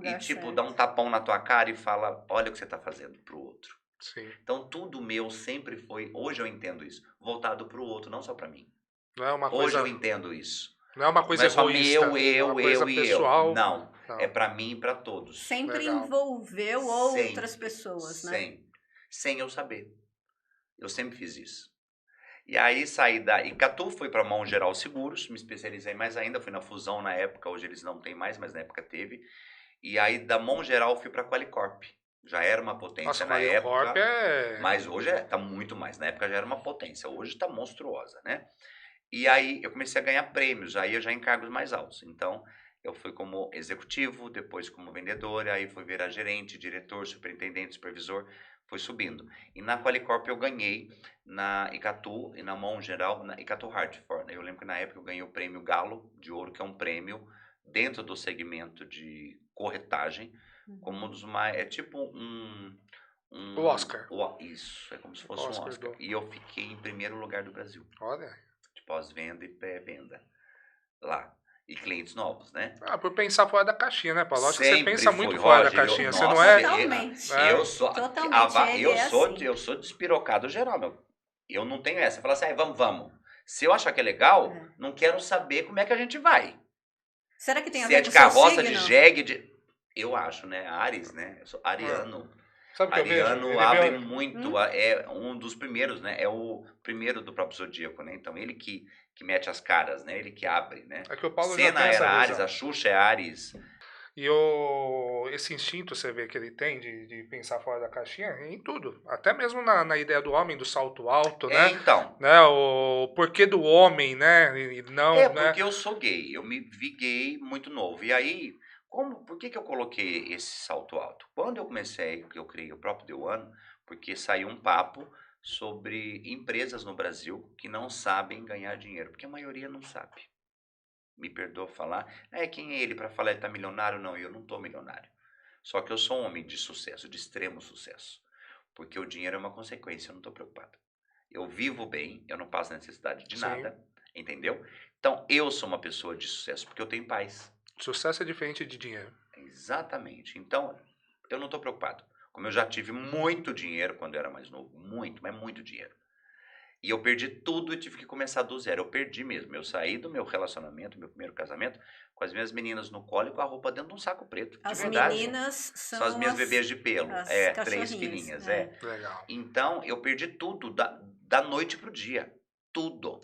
e tipo, certo. dá um tapão na tua cara e fala, olha o que você tá fazendo pro outro. Sim. Então, tudo meu sempre foi, hoje eu entendo isso, voltado pro outro, não só pra mim. Não é uma Hoje coisa... eu entendo isso. Não é uma coisa não é só egoísta. eu e pessoal. eu. Não, é pra mim e pra todos. Sempre envolveu outras pessoas, né? Sem eu saber. Eu sempre fiz isso. E aí saí da Icatu, fui para Mão Geral Seguros, me especializei mais ainda, fui na Fusão na época, hoje eles não têm mais, mas na época teve. E aí da Mão Geral fui para Qualicorp. Já era uma potência na época, mas hoje tá muito mais. Na época já era uma potência, hoje tá monstruosa, né? E aí eu comecei a ganhar prêmios, aí eu já em cargos mais altos. Então eu fui como executivo, depois como vendedor, aí fui virar gerente, diretor, superintendente, supervisor. Foi subindo. E na Qualicorp eu ganhei na Icatu e na mão geral, na Icatu Hartford. Eu lembro que na época eu ganhei o prêmio Galo de Ouro, que é um prêmio dentro do segmento de corretagem, como um dos mais... É tipo o Oscar. Isso, é como se fosse um Oscar. E eu fiquei em primeiro lugar do Brasil. Olha. De pós-venda e pré-venda. Lá. E clientes novos, né? Por pensar fora da caixinha, né, Paulo? Acho que você pensa muito Roger, fora da caixinha. Você não é... Totalmente. Eu sou despirocado geral, meu. Eu não tenho essa. Fala assim, vamos. Se eu achar que é legal, não quero saber como é que a gente vai. Será que tem a ver com com o seu signo? Se é de carroça, de jegue, Eu acho, né? Ares, né? Eu sou ariano. Sabe o que Ariano eu vejo? Abre muito, é um dos primeiros, né? É o primeiro do próprio Zodíaco, né? Então, ele que mete as caras, né? Ele que abre, né? É que o Paulo Senna já tem era Ares, a Xuxa é Ares. E esse instinto, você vê que ele tem de pensar fora da caixinha em tudo. Até mesmo na ideia do homem, do salto alto, né? Então. Né? O porquê do homem, né? E não, porque eu sou gay. Eu me vi gay muito novo. E aí... Por que eu coloquei esse salto alto? Quando eu comecei, eu criei o próprio The One, porque saiu um papo sobre empresas no Brasil que não sabem ganhar dinheiro, porque a maioria não sabe. Me perdoa falar, quem é ele para falar ele tá milionário? Não, eu não tô milionário. Só que eu sou um homem de sucesso, de extremo sucesso, porque o dinheiro é uma consequência, eu não tô preocupado. Eu vivo bem, eu não passo necessidade de nada, entendeu? Então, eu sou uma pessoa de sucesso, porque eu tenho paz. Sucesso é diferente de dinheiro. Exatamente. Então, eu não estou preocupado. Como eu já tive muito dinheiro quando eu era mais novo. Muito, mas muito dinheiro. E eu perdi tudo e tive que começar do zero. Eu perdi mesmo. Eu saí do meu relacionamento, meu primeiro casamento, com as minhas meninas no colo e com a roupa dentro de um saco preto. As verdade. meninas são as minhas bebês de pelo. 3 filhinhas. Legal. Então, eu perdi tudo da noite pro dia. Tudo.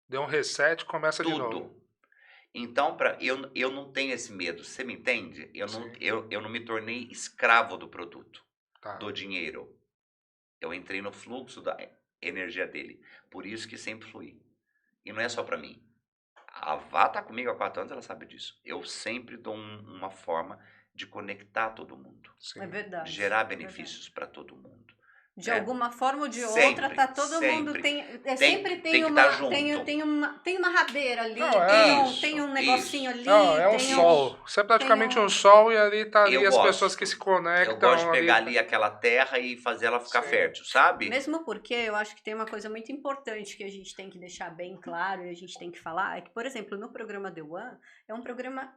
Deu um reset, começa de novo. Então, eu não tenho esse medo, você me entende? Eu não me tornei escravo do produto, do dinheiro. Eu entrei no fluxo da energia dele, por isso que sempre fluí. E não é só para mim. A Vá tá comigo há 4 anos, ela sabe disso. Eu sempre dou uma forma de conectar todo mundo. Sim. É verdade. De gerar benefícios para todo mundo. De alguma forma ou de outra, tá todo mundo sempre tem uma rabeira ali, tem um negocinho ali. Não, é um sol. Você é praticamente um sol e ali tá ali as pessoas que se conectam. Eu gosto de pegar ali aquela terra e fazer ela ficar fértil, sabe? Mesmo porque eu acho que tem uma coisa muito importante que a gente tem que deixar bem claro e a gente tem que falar, é que, por exemplo, no programa The One, é um programa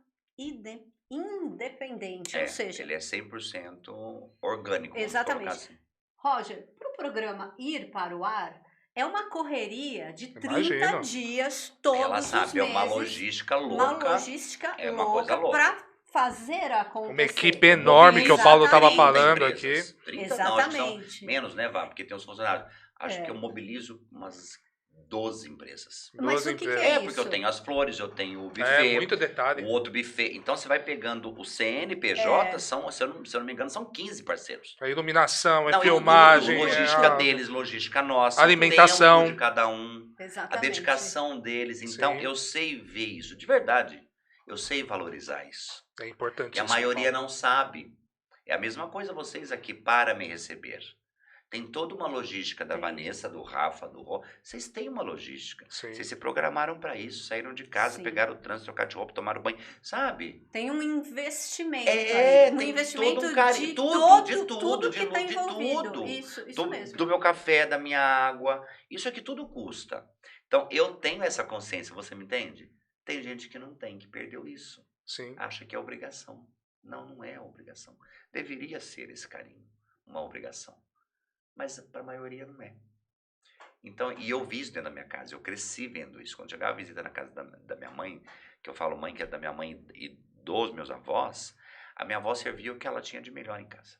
independente, ou seja... Ele é 100% orgânico. Exatamente. Assim. Roger, para o programa ir para o ar, é uma correria de 30 dias todos os meses. Ela sabe, é uma logística louca. Uma logística louca para fazer acontecer. Uma equipe enorme que o Paulo estava falando aqui. 30 Exatamente. Não, menos, né, Vá? Porque tem os funcionários. Acho que eu mobilizo umas 12 empresas. Mas o que é isso? Porque eu tenho as flores, eu tenho o buffet. Muito detalhe. O outro buffet. Então, você vai pegando o CNPJ, se eu não me engano, são 15 parceiros. A iluminação, filmagem. Logística deles, logística nossa. Alimentação. O tempo de cada um. Exatamente. A dedicação deles. Então, eu sei ver isso. De verdade. Eu sei valorizar isso. É importante. E a maioria não sabe. É a mesma coisa vocês aqui para me receber. Tem toda uma logística da Vanessa, do Rafa, do Rô. Vocês têm uma logística. Sim. Vocês se programaram para isso. Saíram de casa, pegaram o trânsito, trocaram de roupa, tomaram banho. Sabe? Tem um investimento. Um investimento todo um de tudo que está envolvido. Isso mesmo. Do meu café, da minha água. Isso aqui tudo custa. Então, eu tenho essa consciência. Você me entende? Tem gente que não tem, que perdeu isso. Sim. Acha que é obrigação. Não é obrigação. Deveria ser esse carinho. Uma obrigação. Mas para a maioria não é. Então, e eu vi isso dentro da minha casa, eu cresci vendo isso. Quando chegava a visita na casa da minha mãe, que eu falo mãe, que é da minha mãe e dos meus avós, a minha avó servia o que ela tinha de melhor em casa.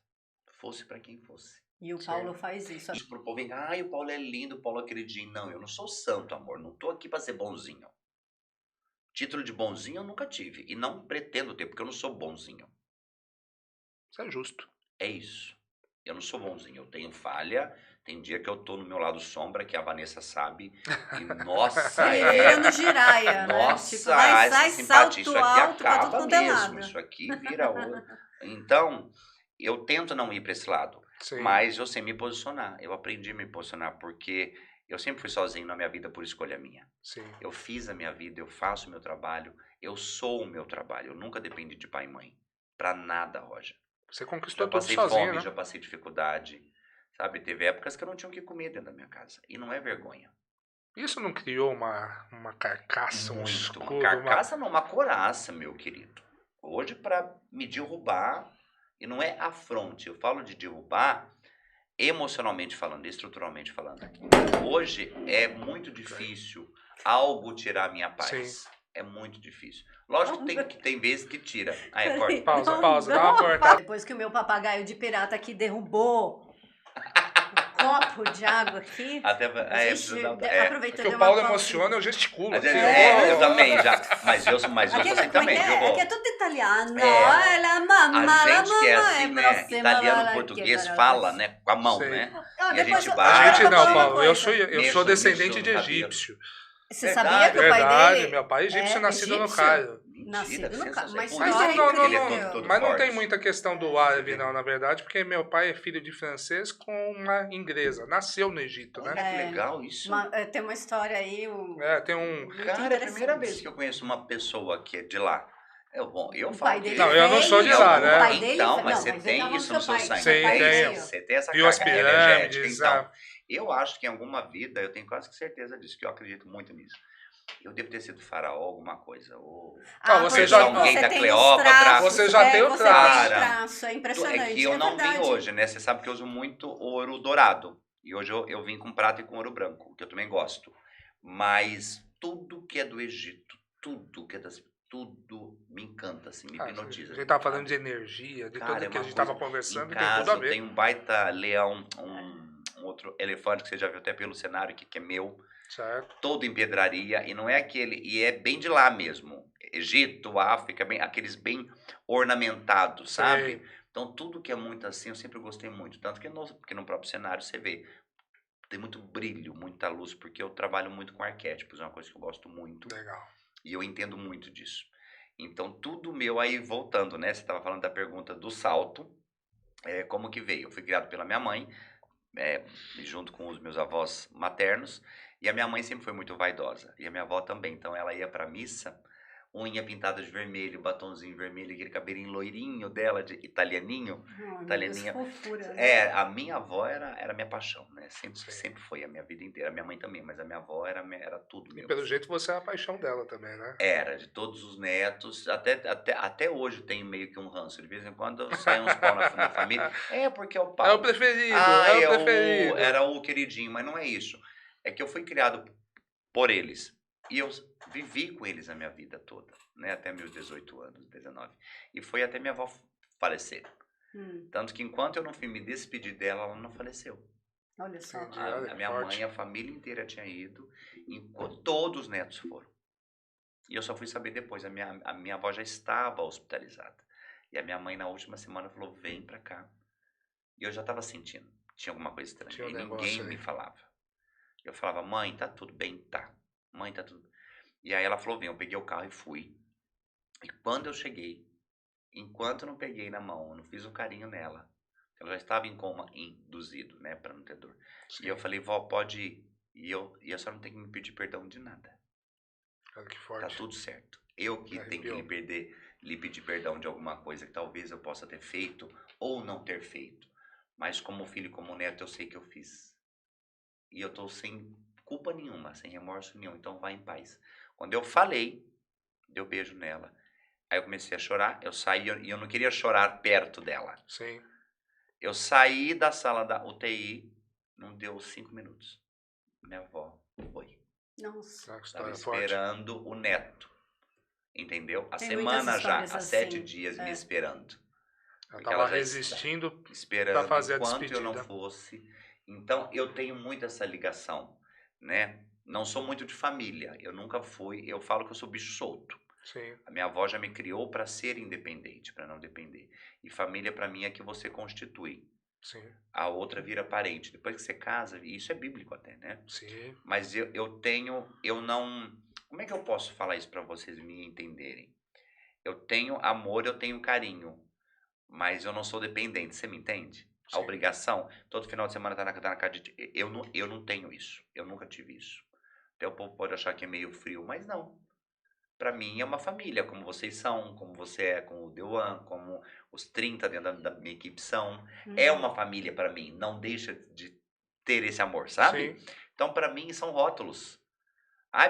Fosse para quem fosse. E o Paulo faz isso. Isso pro povo vem, o Paulo é lindo, o Paulo é queridinho. Não, eu não sou santo, amor, não tô aqui para ser bonzinho. Título de bonzinho eu nunca tive, e não pretendo ter, porque eu não sou bonzinho. Isso é justo. É isso. Eu não sou bonzinho, eu tenho falha, tem dia que eu tô no meu lado sombra, que a Vanessa sabe, e nossa, no giraia, né? Nossa, tipo, sai simpatia, isso aqui alto, acaba mesmo, isso aqui vira ouro. Então, eu tento não ir para esse lado. Sim. Mas eu sei me posicionar. Eu aprendi a me posicionar porque eu sempre fui sozinho na minha vida por escolha minha. Sim. Eu fiz a minha vida, eu faço o meu trabalho, eu sou o meu trabalho. Eu nunca dependi de pai e mãe. Pra nada, Roger. Você Já conquistou tudo passei sozinho, fome, né? já passei dificuldade. Sabe, teve épocas que eu não tinha o que comer dentro da minha casa. E não é vergonha. Isso não criou uma carcaça, um Muito. Uma escudo, carcaça não, uma coraça, meu querido. Hoje, pra me derrubar, e não é afronte, eu falo de derrubar emocionalmente falando, estruturalmente falando. Hoje é muito difícil algo tirar a minha paz. Sim. É muito difícil. Lógico que tem vezes que tira. Aí, Peraí, corta. Pausa, não, pausa, dá uma não, cortada. Depois que o meu papagaio de pirata aqui derrubou o copo de água aqui, Até, a precisa gente, dar- É aproveitando, que deu o Paulo uma pausa. emociona, eu gesticulo. Mas Assim, eu também já. Mas eu sou Aqui, assim como é também, que viu, é? Bom? Aqui é tudo italiano. É. Ela mamma, A gente que é assim, né? prossima, Italiano, la- português, que fala, né? Com a mão, Sei. né? Ah, E a depois gente eu- A bate. gente eu vou não, falar uma Paulo. Eu coisa. sou Mexo descendente no de cabelo. egípcio. Você sabia que o pai Verdade, dele meu pai é egípcio, é nascido no egípcio? Cairo. Nascido no Cairo, mas Por Mas isso olha, que não, ele é incrível. todo mas não tem forte. muita questão do árabe, não, na verdade, porque meu pai é filho de francês com uma inglesa. Nasceu no Egito, Olha né? que legal isso. Tem uma história aí. Tem um. Muito Cara, é a interessante. primeira vez que eu conheço uma pessoa que é de lá. Eu O falo pai que dele Não, eu não sou de veio, lá, o né? pai dele Então, veio- mas não, você ele tem tava isso com no seu seu pai, sangue. Sim, pai tenho. veio. Você tem essa Viu as carga energética. pirâmides, Então, eu acho que em alguma vida, eu tenho quase que certeza disso, que eu acredito muito nisso. Eu devo ter sido faraó, alguma coisa. Ou... Ah, você porque já- alguém você da tem os Cleópatra. traços, Você já tem o você traço. tem traço, é impressionante. É que eu não vim verdade. hoje, né? Você sabe que eu uso muito ouro dourado. E hoje eu vim com prata e com ouro branco, que eu também gosto. Mas tudo que é do Egito, tudo que é tudo me encanta, assim, me A hipnotiza. gente tava falando de energia, de Cara, tudo é que a uma gente tava coisa- conversando, Em e tem tudo casa a eu ver. tenho um baita leão, um outro elefante que você já viu até pelo cenário, que é meu, Certo? todo em pedraria, e não é aquele, e é bem de lá mesmo. Egito, África, bem, aqueles bem ornamentados, sabe? Sei. Então tudo que é muito assim, eu sempre gostei muito. Tanto que no próprio cenário você vê, tem muito brilho, muita luz, porque eu trabalho muito com arquétipos, é uma coisa que eu gosto muito. Legal. E eu entendo muito disso. Então, tudo meu, aí voltando, né? Você estava falando da pergunta do salto, como que veio? Eu fui criado pela minha mãe, junto com os meus avós maternos, e a minha mãe sempre foi muito vaidosa, e a minha avó também. Então, ela ia para missa, unha pintada de vermelho, batonzinho vermelho, aquele cabelinho loirinho dela, de italianinho. Ai, meu Deus, Italianinha. fofura, né? A minha avó era minha paixão, né? Sempre, Sim. sempre foi a minha vida inteira. A minha mãe também, mas a minha avó era tudo E meu. pelo jeito você é a paixão dela também, né? Era, de todos os netos, até hoje eu tenho meio que um ranço. De vez em quando sai uns pau na família. É porque é o pau. É o preferido, Ah, é o preferido. era o queridinho, mas não é isso. É que eu fui criado por eles. E eu vivi com eles a minha vida toda, né? Até meus 18 anos, 19. E foi até minha avó falecer. Tanto que enquanto eu não fui me despedir dela, ela não faleceu. Olha só. Entendi. A minha Forte. mãe, a família inteira tinha ido, enquanto todos os netos foram. E eu só fui saber depois, a minha avó já estava hospitalizada. E a minha mãe, na última semana, falou, vem pra cá. E eu já estava sentindo, tinha alguma coisa estranha. Tinha um E negócio ninguém aí. me falava. Eu falava, mãe, tá tudo bem? Tá. Mãe, tá tudo. E aí ela falou, vem, eu peguei o carro e fui. E quando eu cheguei, enquanto eu não peguei na mão, eu não fiz um carinho nela, ela já estava em coma induzido, né, para não ter dor. Sim. E eu falei, vó, pode ir. E a senhora não tem que me pedir perdão de nada. Olha que Tá forte. tudo certo. Eu que tenho que Arrepiou. lhe pedir perdão de alguma coisa que talvez eu possa ter feito ou não ter feito. Mas como filho e como neto, eu sei que eu fiz. E eu tô sem culpa nenhuma, sem remorso nenhum. Então vai em paz. Quando eu falei, deu beijo nela. Aí eu comecei a chorar. Eu saí e eu não queria chorar perto dela. Sim. Eu saí da sala da UTI, não deu 5 minutos. Minha avó foi. Nossa. Ah, que Estava história forte. esperando o neto. Entendeu? A Tem semana muitas já, há histórias 7 assim, dias é. me esperando. Ela Porque tava ela já resistindo. Esperando Pra fazer a enquanto eu não despedida. fosse. Então, eu tenho muito essa ligação, né? Não sou muito de família. Eu nunca fui. Eu falo que eu sou bicho solto. Sim. A minha avó já me criou para ser independente, para não depender. E família, para mim, é que você constitui. Sim. A outra vira parente. Depois que você casa, e isso é bíblico até, né? Sim. Mas eu não... Como é que eu posso falar isso para vocês me entenderem? Eu tenho amor, eu tenho carinho, mas eu não sou dependente, você me entende? A obrigação, todo final de semana tá na casa de... Eu não tenho isso. Eu nunca tive isso. Até o povo pode achar que é meio frio, mas não. Pra mim é uma família, como vocês são, como você é com o Deuan, como os 30 dentro da minha equipe são. É uma família pra mim, não deixa de ter esse amor, sabe? Sim. Então pra mim são rótulos.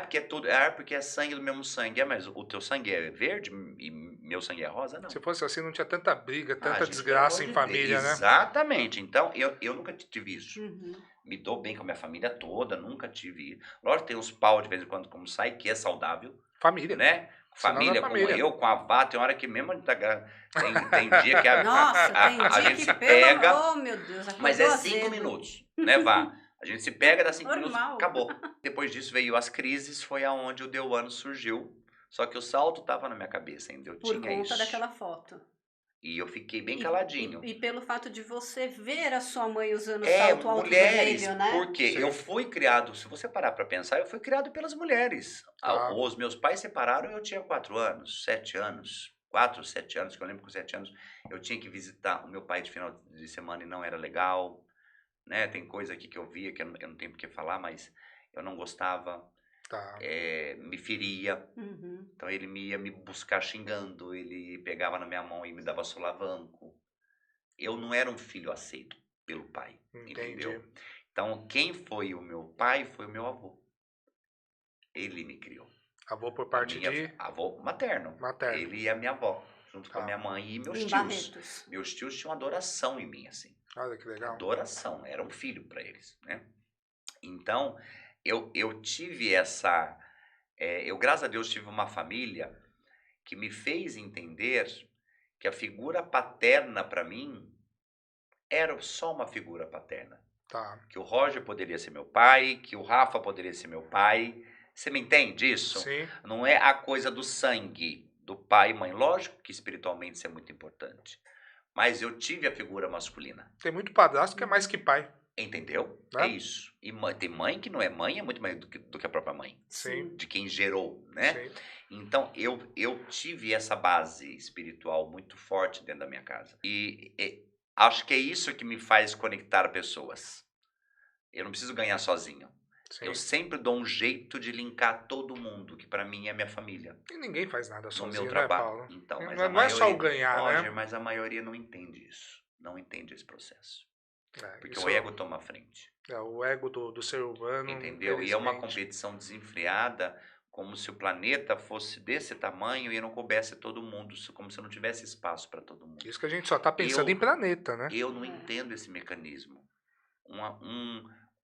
Porque é tudo, porque é sangue do mesmo sangue. Mas o teu sangue é verde e meu sangue é rosa? Não. Se fosse assim, não tinha tanta briga, tanta Gente, desgraça pelo em amor de família, Deus. né? Exatamente. Então, eu nunca tive isso. Uhum. Me dou bem com a minha família toda, nunca tive. Lógico, tem uns pau de vez em quando, como sai, que é saudável, Família. né? Senão não é Família, família. como eu, com a Vá, tem hora que mesmo tem dia que Nossa, tem a dia gente que se pelo pega, amor, oh, meu Deus, mas é acordou 5 azedo. minutos, né, Vá? A gente se pega, dá 5 minutos, Normal. acabou. Depois disso veio as crises, foi aonde o Deuano surgiu. Só que o salto tava na minha cabeça ainda, eu Por tinha conta isso. daquela foto. E eu fiquei bem caladinho. E pelo fato de você ver a sua mãe usando É, salto alto mulheres, vermelho, né? porque Sim. eu fui criado, se você parar para pensar, eu fui criado pelas mulheres. Ah. Os meus pais separaram, eu tinha 4 anos, 7 anos, 4, 7 anos, que eu lembro que com 7 anos eu tinha que visitar o meu pai de final de semana e não era legal, né? Tem coisa aqui que eu via que eu não tenho por que falar, mas eu não gostava, Tá. me feria. Uhum. Então ele ia me buscar xingando, ele pegava na minha mão e me dava solavanco. Eu não era um filho aceito pelo pai, Entendi. entendeu? Então quem foi o meu pai foi o meu avô. Ele me criou. Avô por A parte minha de avô materno. materno. Ele e a minha avó, junto com a Tá. minha mãe e meus Em tios. Barretos. Meus tios tinham adoração em mim, assim. Olha que legal. Adoração, era um filho para eles, né? Então, eu tive essa... eu, graças a Deus, tive uma família que me fez entender que a figura paterna para mim era só uma figura paterna. Tá. Que o Roger poderia ser meu pai, que o Rafa poderia ser meu pai. Você me entende isso? Sim. Não é a coisa do sangue, do pai e mãe. Lógico que espiritualmente isso é muito importante. Mas eu tive a figura masculina. Tem muito padrasto que é mais que pai. Entendeu? Né? É isso. E tem mãe que não é mãe, é muito mais do que a própria mãe. Sim. De quem gerou, né? Sim. Então, eu tive essa base espiritual muito forte dentro da minha casa. E acho que é isso que me faz conectar pessoas. Eu não preciso ganhar sozinho. Sim. Eu sempre dou um jeito de linkar todo mundo, que pra mim é minha família. E ninguém faz nada No sozinho, meu né, trabalho. Paulo? Então, mas Não é só o ganhar, Roger, né? mas a maioria não entende isso. Não entende esse processo. Porque Isso o ego toma a frente. é o ego do ser humano. Entendeu? E é uma infelizmente. competição desenfreada, como se o planeta fosse desse tamanho e não coubesse todo mundo, como se não tivesse espaço para todo mundo. Isso que a gente só tá pensando em planeta, né? Eu não entendo esse mecanismo.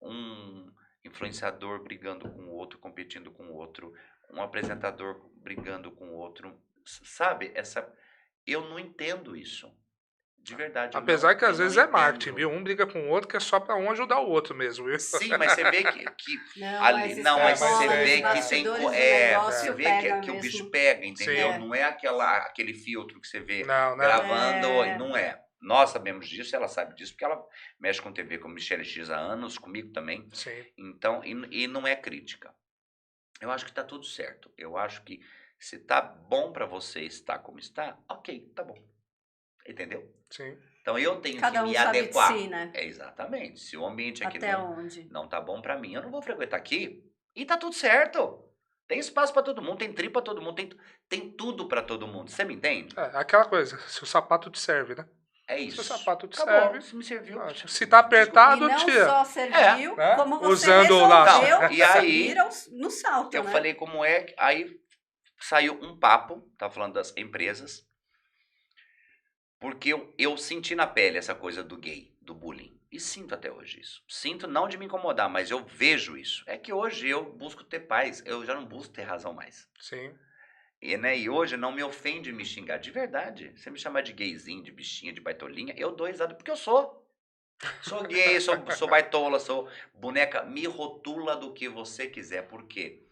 Um influenciador brigando com o outro, competindo com o outro, um apresentador brigando com o outro, sabe? Eu não entendo isso. De verdade. Apesar que às vezes é marketing, entendo. viu? Um briga com o outro que é só pra um ajudar o outro mesmo, viu? Sim, mas você vê que Não, ali, mas não, mas mas você é, vê que tem bastidores do você negócio vê pega que o mesmo. bicho pega, entendeu? Sim. Não é aquele filtro que você vê Não, né? gravando, É. não é. Nós sabemos disso, ela sabe disso, porque ela mexe com TV com Michelle X há anos, comigo também. Sim. Então, e não é crítica. Eu acho que tá tudo certo. Eu acho que se tá bom pra você estar como está, ok, tá bom. Entendeu? Sim. Então eu tenho Cada que um me sabe de adequar. si, né? Exatamente. Se o ambiente aqui Até onde? não tá bom pra mim, eu não vou frequentar aqui. E tá tudo certo. Tem espaço pra todo mundo, tem tri pra todo mundo, tem tudo pra todo mundo. Você me entende? É aquela coisa, se o sapato te serve, né? É Se isso. o sapato te Acabou. serve. Se me serviu. Se tá apertado, E não tira. só serviu, né? como você Usando lá. resolveu Não, e aí, seguir no salto, Eu né? falei como é, aí saiu um papo, tava falando das empresas, porque eu senti na pele essa coisa do gay, do bullying. E sinto até hoje isso. Sinto não de me incomodar, mas eu vejo isso. É que hoje eu busco ter paz, eu já não busco ter razão mais. Sim. E hoje não me ofende me xingar, de verdade. Você me chamar de gayzinho, de bichinha, de baitolinha, eu dou risada porque eu sou. Sou gay, sou baitola, sou boneca. Me rotula do que você quiser, porque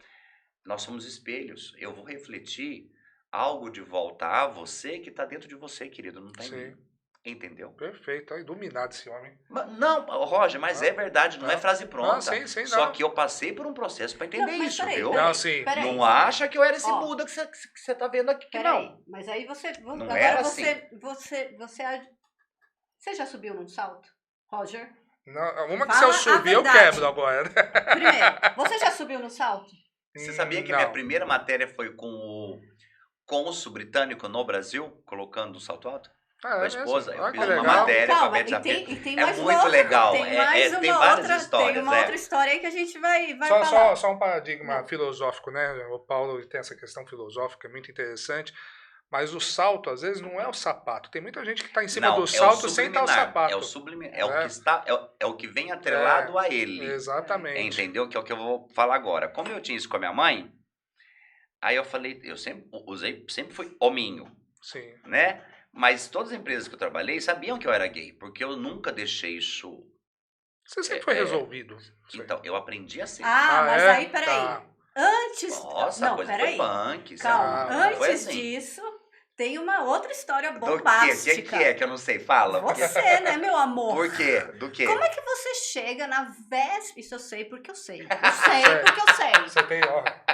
nós somos espelhos. Eu vou refletir algo de volta a você que está dentro de você, querido, não está em Sim. mim. Entendeu? Perfeito. Tá iluminado esse homem. Não, Roger, mas é verdade, não é frase pronta. Sim, Só não. que eu passei por um processo para entender Não, mas isso, peraí, viu? Não, sim. Peraí. Não acha que eu era esse Ó. Buda que você tá vendo aqui, que Peraí, não. mas aí você... Não agora era você Você já subiu num salto, Roger? Não, uma que se Fala eu a subir, eu verdade. quebro agora. Primeiro, você já subiu no salto? Você sabia que a minha Não. primeira matéria foi com o cônsul britânico no Brasil, colocando o salto alto? Ah, Com a é esposa, mesmo? eu Ah, fiz que uma legal. matéria com a Calma, Beth Zapeta. e tem É mais uma muito outra, legal. tem mais Tem uma várias outra, histórias. tem uma outra história aí que a gente vai Só, falar. só um paradigma Não. filosófico, né? O Paulo ele tem essa questão filosófica, é muito interessante. Mas o salto, às vezes, não é o sapato. Tem muita gente que está em cima do Não, é o salto sem estar o subliminar. sapato. É o subliminar. É o É. que está, é o que vem atrelado a ele. Exatamente. Entendeu? Que é o que eu vou falar agora. Como eu tinha isso com a minha mãe, aí eu falei, eu sempre fui hominho, Sim. né? Mas todas as empresas que eu trabalhei sabiam que eu era gay, porque eu nunca deixei isso. Você sempre foi resolvido. Sim. Então, eu aprendi a ser. Ah, mas aí, peraí. Tá. Antes. Nossa, a Não, coisa peraí. foi punk, Calma. sabe? Não foi Antes assim. disso, tem uma outra história Do bombástica. quê? O que é que eu não sei? Fala. Você, né, meu amor? Por quê? Do quê? Como é que você chega na véspera? Isso eu sei porque eu sei. Eu sei porque eu sei. Você tem,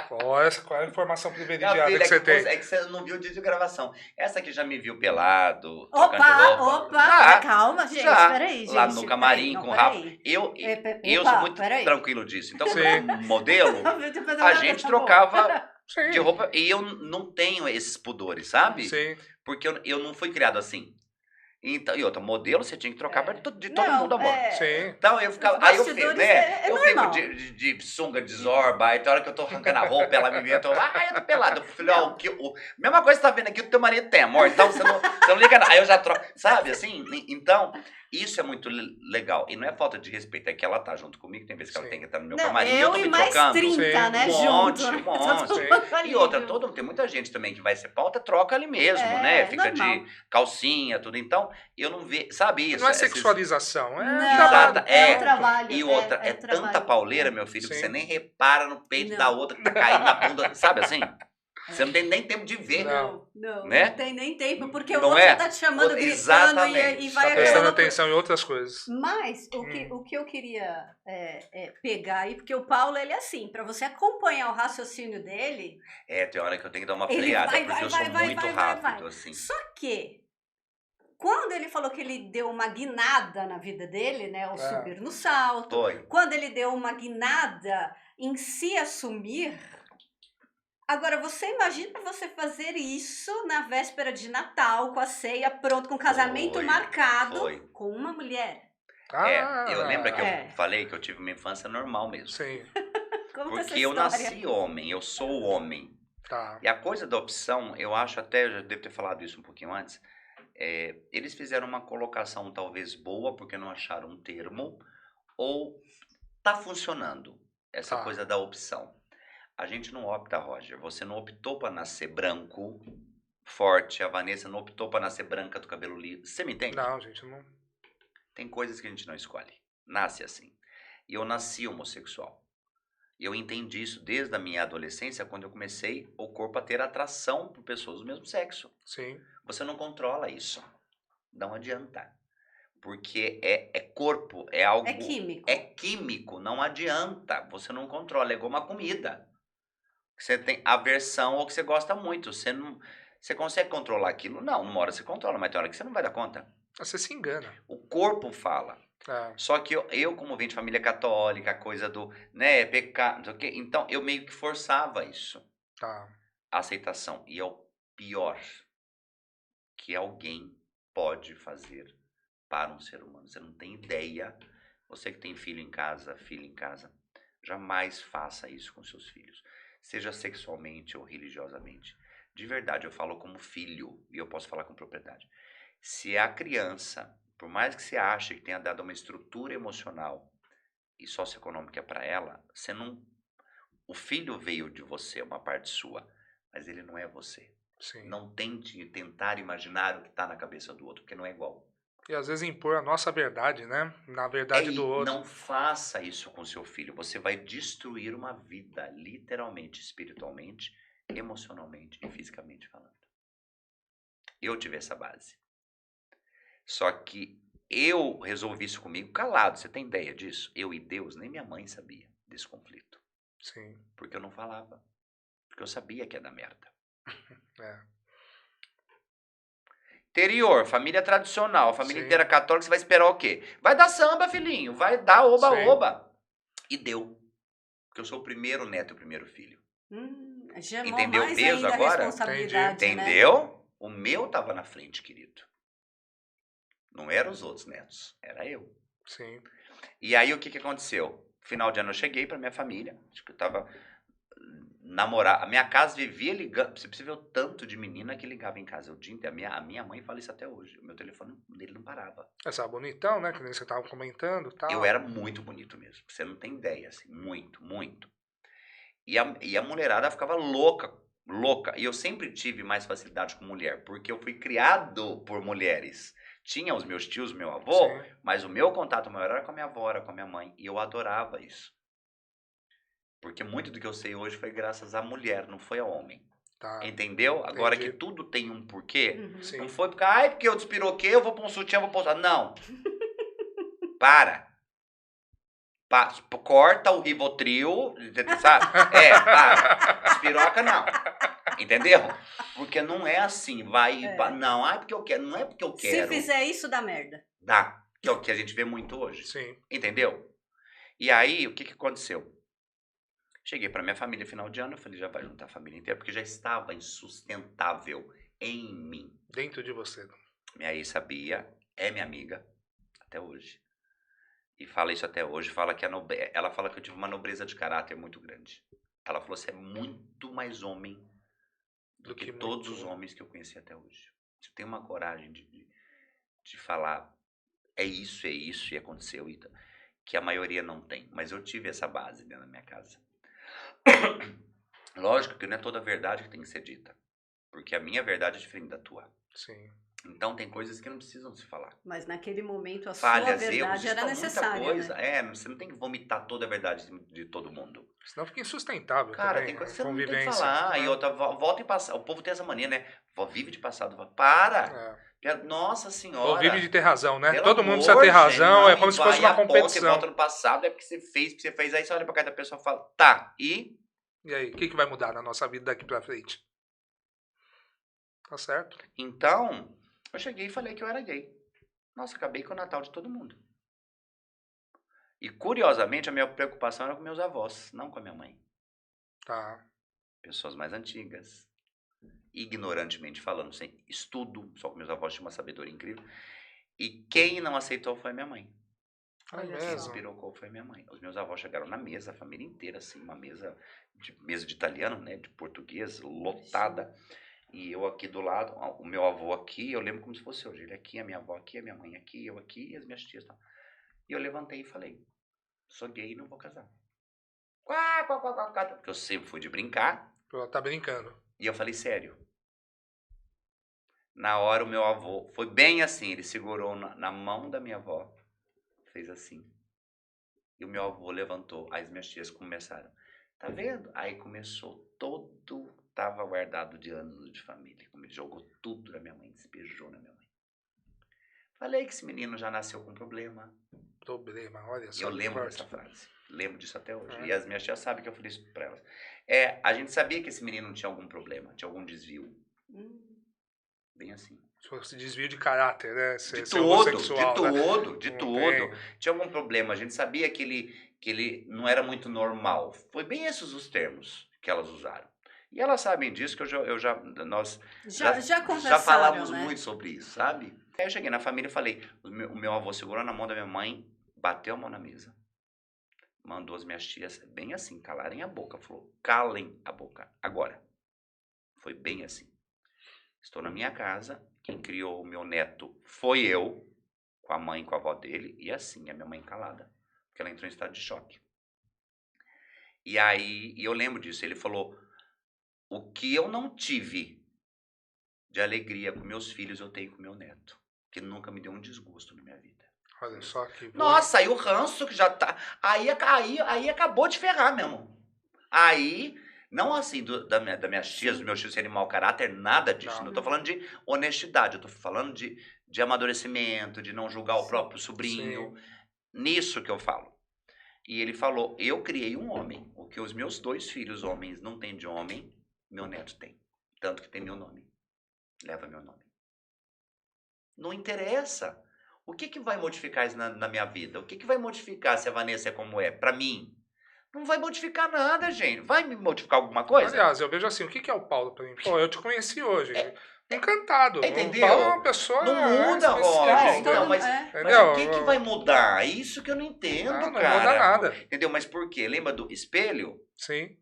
qual é a informação Minha privilegiada filha, que você tem? é que você não viu o dia de gravação. Essa aqui já me viu pelado, Opa, trocando de roupa. opa, calma, gente, já. peraí, gente. Lá no camarim com o Rafa. Eu sou muito tranquilo disso. Então, como modelo, a gente trocava Sim. de roupa. E eu não tenho esses pudores, sabe? Sim. Porque eu não fui criado assim. Então, e outra, modelo você tinha que trocar de todo Não, mundo, amor. Sim. Então eu ficava. Os Aí eu fico, bastidores né? é eu fico normal. de sunga de zorba, aí tem hora que eu tô arrancando a roupa, ela me vê, eu tô, eu tô pelado. Eu falei, ó, mesma coisa que você tá vendo aqui, o teu marido tem, amor. Então você não liga nada. Aí eu já troco, sabe, assim? Então, isso é muito legal. E não é falta de respeito, é que ela tá junto comigo, tem vezes que ela Sim. tem que estar no meu Não, camarim, eu eu tô e me mais trocando. 30, Sim. né, Um junto. monte, Todo sim. mundo ali, E outra, viu? tem muita gente também que vai ser pauta, troca ali mesmo, né? Fica normal. de calcinha, tudo. Então, eu não vejo, sabe isso? Não é sexualização, é Não, trabalho. é Pronto. trabalho. E outra, é trabalho. tanta pauleira, meu filho, que Sim. você nem repara no peito Não. da outra que tá caindo na bunda, sabe assim? Você não tem nem tempo de ver. Não. Não Né? tem nem tempo, porque o Não outro é? já tá te chamando, gritando Exatamente. e Tá vai Prestando aquela... atenção em outras coisas. Mas o que eu queria pegar aí, porque o Paulo, ele é assim, para você acompanhar o raciocínio dele, Tem hora que eu tenho que dar uma ele freada, vai, porque vai, eu sou vai, muito vai, rápido, vai. assim. Só que, quando ele falou que ele deu uma guinada na vida dele, né, ao subir no salto, Foi. quando ele deu uma guinada em se assumir, agora você imagina você fazer isso na véspera de Natal, com a ceia pronto, com o casamento Foi. marcado Foi. com uma mulher. Eu lembro que É. eu falei que eu tive uma infância normal mesmo. Sim, Conta essa Porque eu história. nasci homem, eu sou homem. tá. E a coisa da opção, eu acho até, eu já devo ter falado isso um pouquinho antes, eles fizeram uma colocação talvez boa, porque não acharam um termo, ou tá funcionando essa Tá. coisa da opção. A gente não opta, Roger, você não optou para nascer branco, forte, a Vanessa não optou para nascer branca do cabelo liso, você me entende? Não, gente, não. Tem coisas que a gente não escolhe, nasce assim. E eu nasci homossexual. E eu entendi isso desde a minha adolescência, quando eu comecei o corpo a ter atração por pessoas do mesmo sexo. Sim, Você não controla isso. Não adianta. Porque é corpo, é algo... É químico. É químico, não adianta. Você não controla, é igual uma comida. Você tem aversão ou que você gosta muito. Você consegue controlar aquilo? Não, numa hora você controla, mas tem hora que você não vai dar conta. você se engana. O corpo fala. É, Só que eu como venho de família católica, a coisa do, né, pecado, não sei o quê, então eu meio que forçava isso, tá. a aceitação. E é o pior que alguém pode fazer para um ser humano. Você não tem ideia. Você que tem filho em casa, filha em casa, jamais faça isso com seus filhos. Seja sexualmente ou religiosamente. De verdade, eu falo como filho e eu posso falar com propriedade. Se a criança, por mais que você ache que tenha dado uma estrutura emocional e socioeconômica para ela, você não... O filho veio de você, uma parte sua, mas ele não é você. Sim. Não tente tentar imaginar o que está na cabeça do outro, porque não é igual. E às vezes impor a nossa verdade, né? Na verdade do outro. Não faça isso com seu filho. Você vai destruir uma vida, literalmente, espiritualmente, emocionalmente e fisicamente falando. Eu tive essa base. Só que eu resolvi isso comigo calado. Você tem ideia disso? Eu e Deus, nem minha mãe sabia desse conflito. Sim. Porque eu não falava. Porque eu sabia que ia dar merda. É. Interior, família tradicional, família Sim. inteira católica, você vai esperar o quê? Vai dar samba, filhinho, vai dar oba-oba. E deu. Porque eu sou o primeiro neto e o primeiro filho. Chamou Entendeu o mais peso ainda a agora? responsabilidade, né? Entendeu? O meu tava na frente, querido. Não eram os outros netos, era eu. Sim. E aí o que aconteceu? Final de ano eu cheguei pra minha família, acho que eu tava namorar. A minha casa vivia ligando. Você vê o tanto de menina que ligava em casa. O dia inteiro. A minha mãe fala isso até hoje. O meu telefone dele não parava. Essa bonitão, né? Que nem você tava comentando, tal. Eu era muito bonito mesmo. Você não tem ideia, assim. Muito, muito. E a mulherada ficava louca, louca. E eu sempre tive mais facilidade com mulher, porque eu fui criado por mulheres. Tinha os meus tios, meu avô, Sim. mas o meu contato maior era com a minha avó, era com a minha mãe. E eu adorava isso. Porque muito do que eu sei hoje foi graças à mulher, não foi ao homem. Tá. Entendeu? Agora Entendi. que tudo tem um porquê, Sim. não foi porque, ai, porque eu despiroquei, eu vou pôr um sutiã, eu vou pôr... Não. Para. Corta o Rivotril, sabe? Para. Despiroca, não. Entendeu? Porque não é assim, vai... Não, porque eu quero. Não é porque eu quero. Se fizer isso, dá merda. Dá. Que é o que a gente vê muito hoje. Sim. Entendeu? E aí, o que aconteceu? Cheguei para minha família final de ano, eu falei, já vai juntar a família inteira, porque já estava insustentável em mim. Dentro de você. Minha ex sabia, é minha amiga, até hoje. E fala isso até hoje, fala que ela fala que eu tive uma nobreza de caráter muito grande. Ela falou, você é muito mais homem do que todos os homens que eu conheci até hoje. Você tem uma coragem de falar, é isso, e aconteceu, que a maioria não tem. Mas eu tive essa base dentro da minha casa. Lógico que não é toda a verdade que tem que ser dita, porque a minha verdade é diferente da tua. Sim. Então tem coisas que não precisam se falar. Mas naquele momento a Falhas, sua verdade erros, era necessária, muita coisa. né? Você não tem que vomitar toda a verdade de todo mundo. Senão fica insustentável Cara, também. tem coisa A que você não tem que convivência. falar. Né? E outra, volta em passado. O povo tem essa mania, né? Vive de passado. Para! Nossa senhora. Ou vive de ter razão, né? Pelo Todo mundo amor, precisa ter razão. não, É como se fosse uma competição. Você volta no passado, é porque você fez. Aí você olha pra cara da pessoa e fala, tá, e... E aí, o que vai mudar na nossa vida daqui pra frente? Tá certo. Então, eu cheguei e falei que eu era gay. Nossa, acabei com o Natal de todo mundo. E, curiosamente, a minha preocupação era com meus avós, não com a minha mãe. Tá. Pessoas mais antigas. Ignorantemente falando, sem estudo. Só que meus avós tinham uma sabedoria incrível. E quem não aceitou foi minha mãe. É Quem mesmo. despirocou foi minha mãe. Os meus avós chegaram na mesa, a família inteira, assim, uma mesa de italiano, né, de português, lotada. E eu aqui do lado, o meu avô aqui, eu lembro como se fosse hoje. Ele aqui, a minha avó aqui, a minha mãe aqui, eu aqui e as minhas tias. E eu levantei e falei, sou gay e não vou casar. Porque eu sempre fui de brincar. Ela tá brincando. E eu falei, sério. Na hora o meu avô, foi bem assim, ele segurou na mão da minha avó, fez assim. E o meu avô levantou, aí as minhas tias começaram, tá vendo? Aí começou tava guardado de anos de família, como ele jogou tudo na minha mãe, despejou na minha mãe. Falei que esse menino já nasceu com problema. Problema, olha só. Eu lembro forte. dessa frase, lembro disso até hoje. E as minhas tias sabem que eu falei isso pra elas. A gente sabia que esse menino tinha algum problema, tinha algum desvio. Bem assim. Esse desvio de caráter, né? De Ser homossexual, de Não tudo. tem. Tinha algum problema. A gente sabia que ele não era muito normal. Foi bem esses os termos que elas usaram. E elas sabem disso, que nós Já já falamos né? muito sobre isso, sabe? Aí eu cheguei na família e falei, o meu avô segurou na mão da minha mãe, bateu a mão na mesa, mandou as minhas tias, bem assim, calarem a boca. Falou, calem a boca, agora. Foi bem assim. Estou na minha casa, quem criou o meu neto foi eu, com a mãe e com a avó dele, e assim, a minha mãe calada, porque ela entrou em estado de choque. E aí, eu lembro disso, ele falou, o que eu não tive de alegria com meus filhos, eu tenho com meu neto, que nunca me deu um desgosto na minha vida. Olha só que... Nossa, aí o ranço que já tá, aí acabou de ferrar mesmo. Aí... Não assim das minhas tias, dos meus tios serem mau caráter, nada disso. Não tô falando de honestidade, eu tô falando de amadurecimento, de não julgar o próprio sobrinho. Sim. Nisso que eu falo. E ele falou, eu criei um homem. O que os meus 2 filhos homens não têm de homem, meu neto tem. Tanto que tem meu nome. Leva meu nome. Não interessa. O que vai modificar isso na minha vida? O que vai modificar se a Vanessa é como é? Pra mim? Não vai modificar nada, gente. Vai me modificar alguma coisa? Aliás, eu vejo assim, o que é o Paulo pra mim? Pô, eu te conheci hoje. É, Encantado. O entendeu? Paulo é uma pessoa Não muda, especial. Roger. Todo- Então, mas Entendeu? o que vai mudar? Isso que eu não entendo, Não cara. muda nada. Entendeu? Mas por quê? Lembra do espelho? Sim.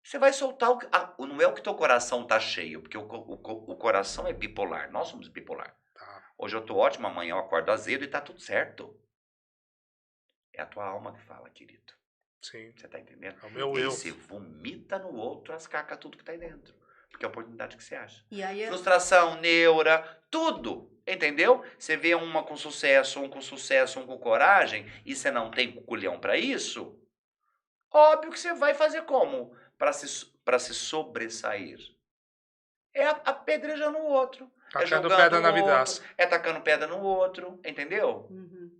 Você vai soltar não é o que teu coração tá cheio, porque o coração é bipolar. Nós somos bipolar. Tá. Hoje eu tô ótimo, amanhã eu acordo azedo e tá tudo certo. É a tua alma que fala, querido. Sim. Você tá entendendo? É o meu E aí eu. você vomita no outro as cacas, tudo que tá aí dentro. Porque é a oportunidade que você acha. E aí, Frustração, neura, tudo. Entendeu? Você vê uma com sucesso, um com coragem, e você não tem culhão pra isso, óbvio que você vai fazer como? Pra se sobressair. É apedrejando o outro. É Tacando jogando pedra na no outro. vidraça. É tacando pedra no outro. Entendeu? uhum.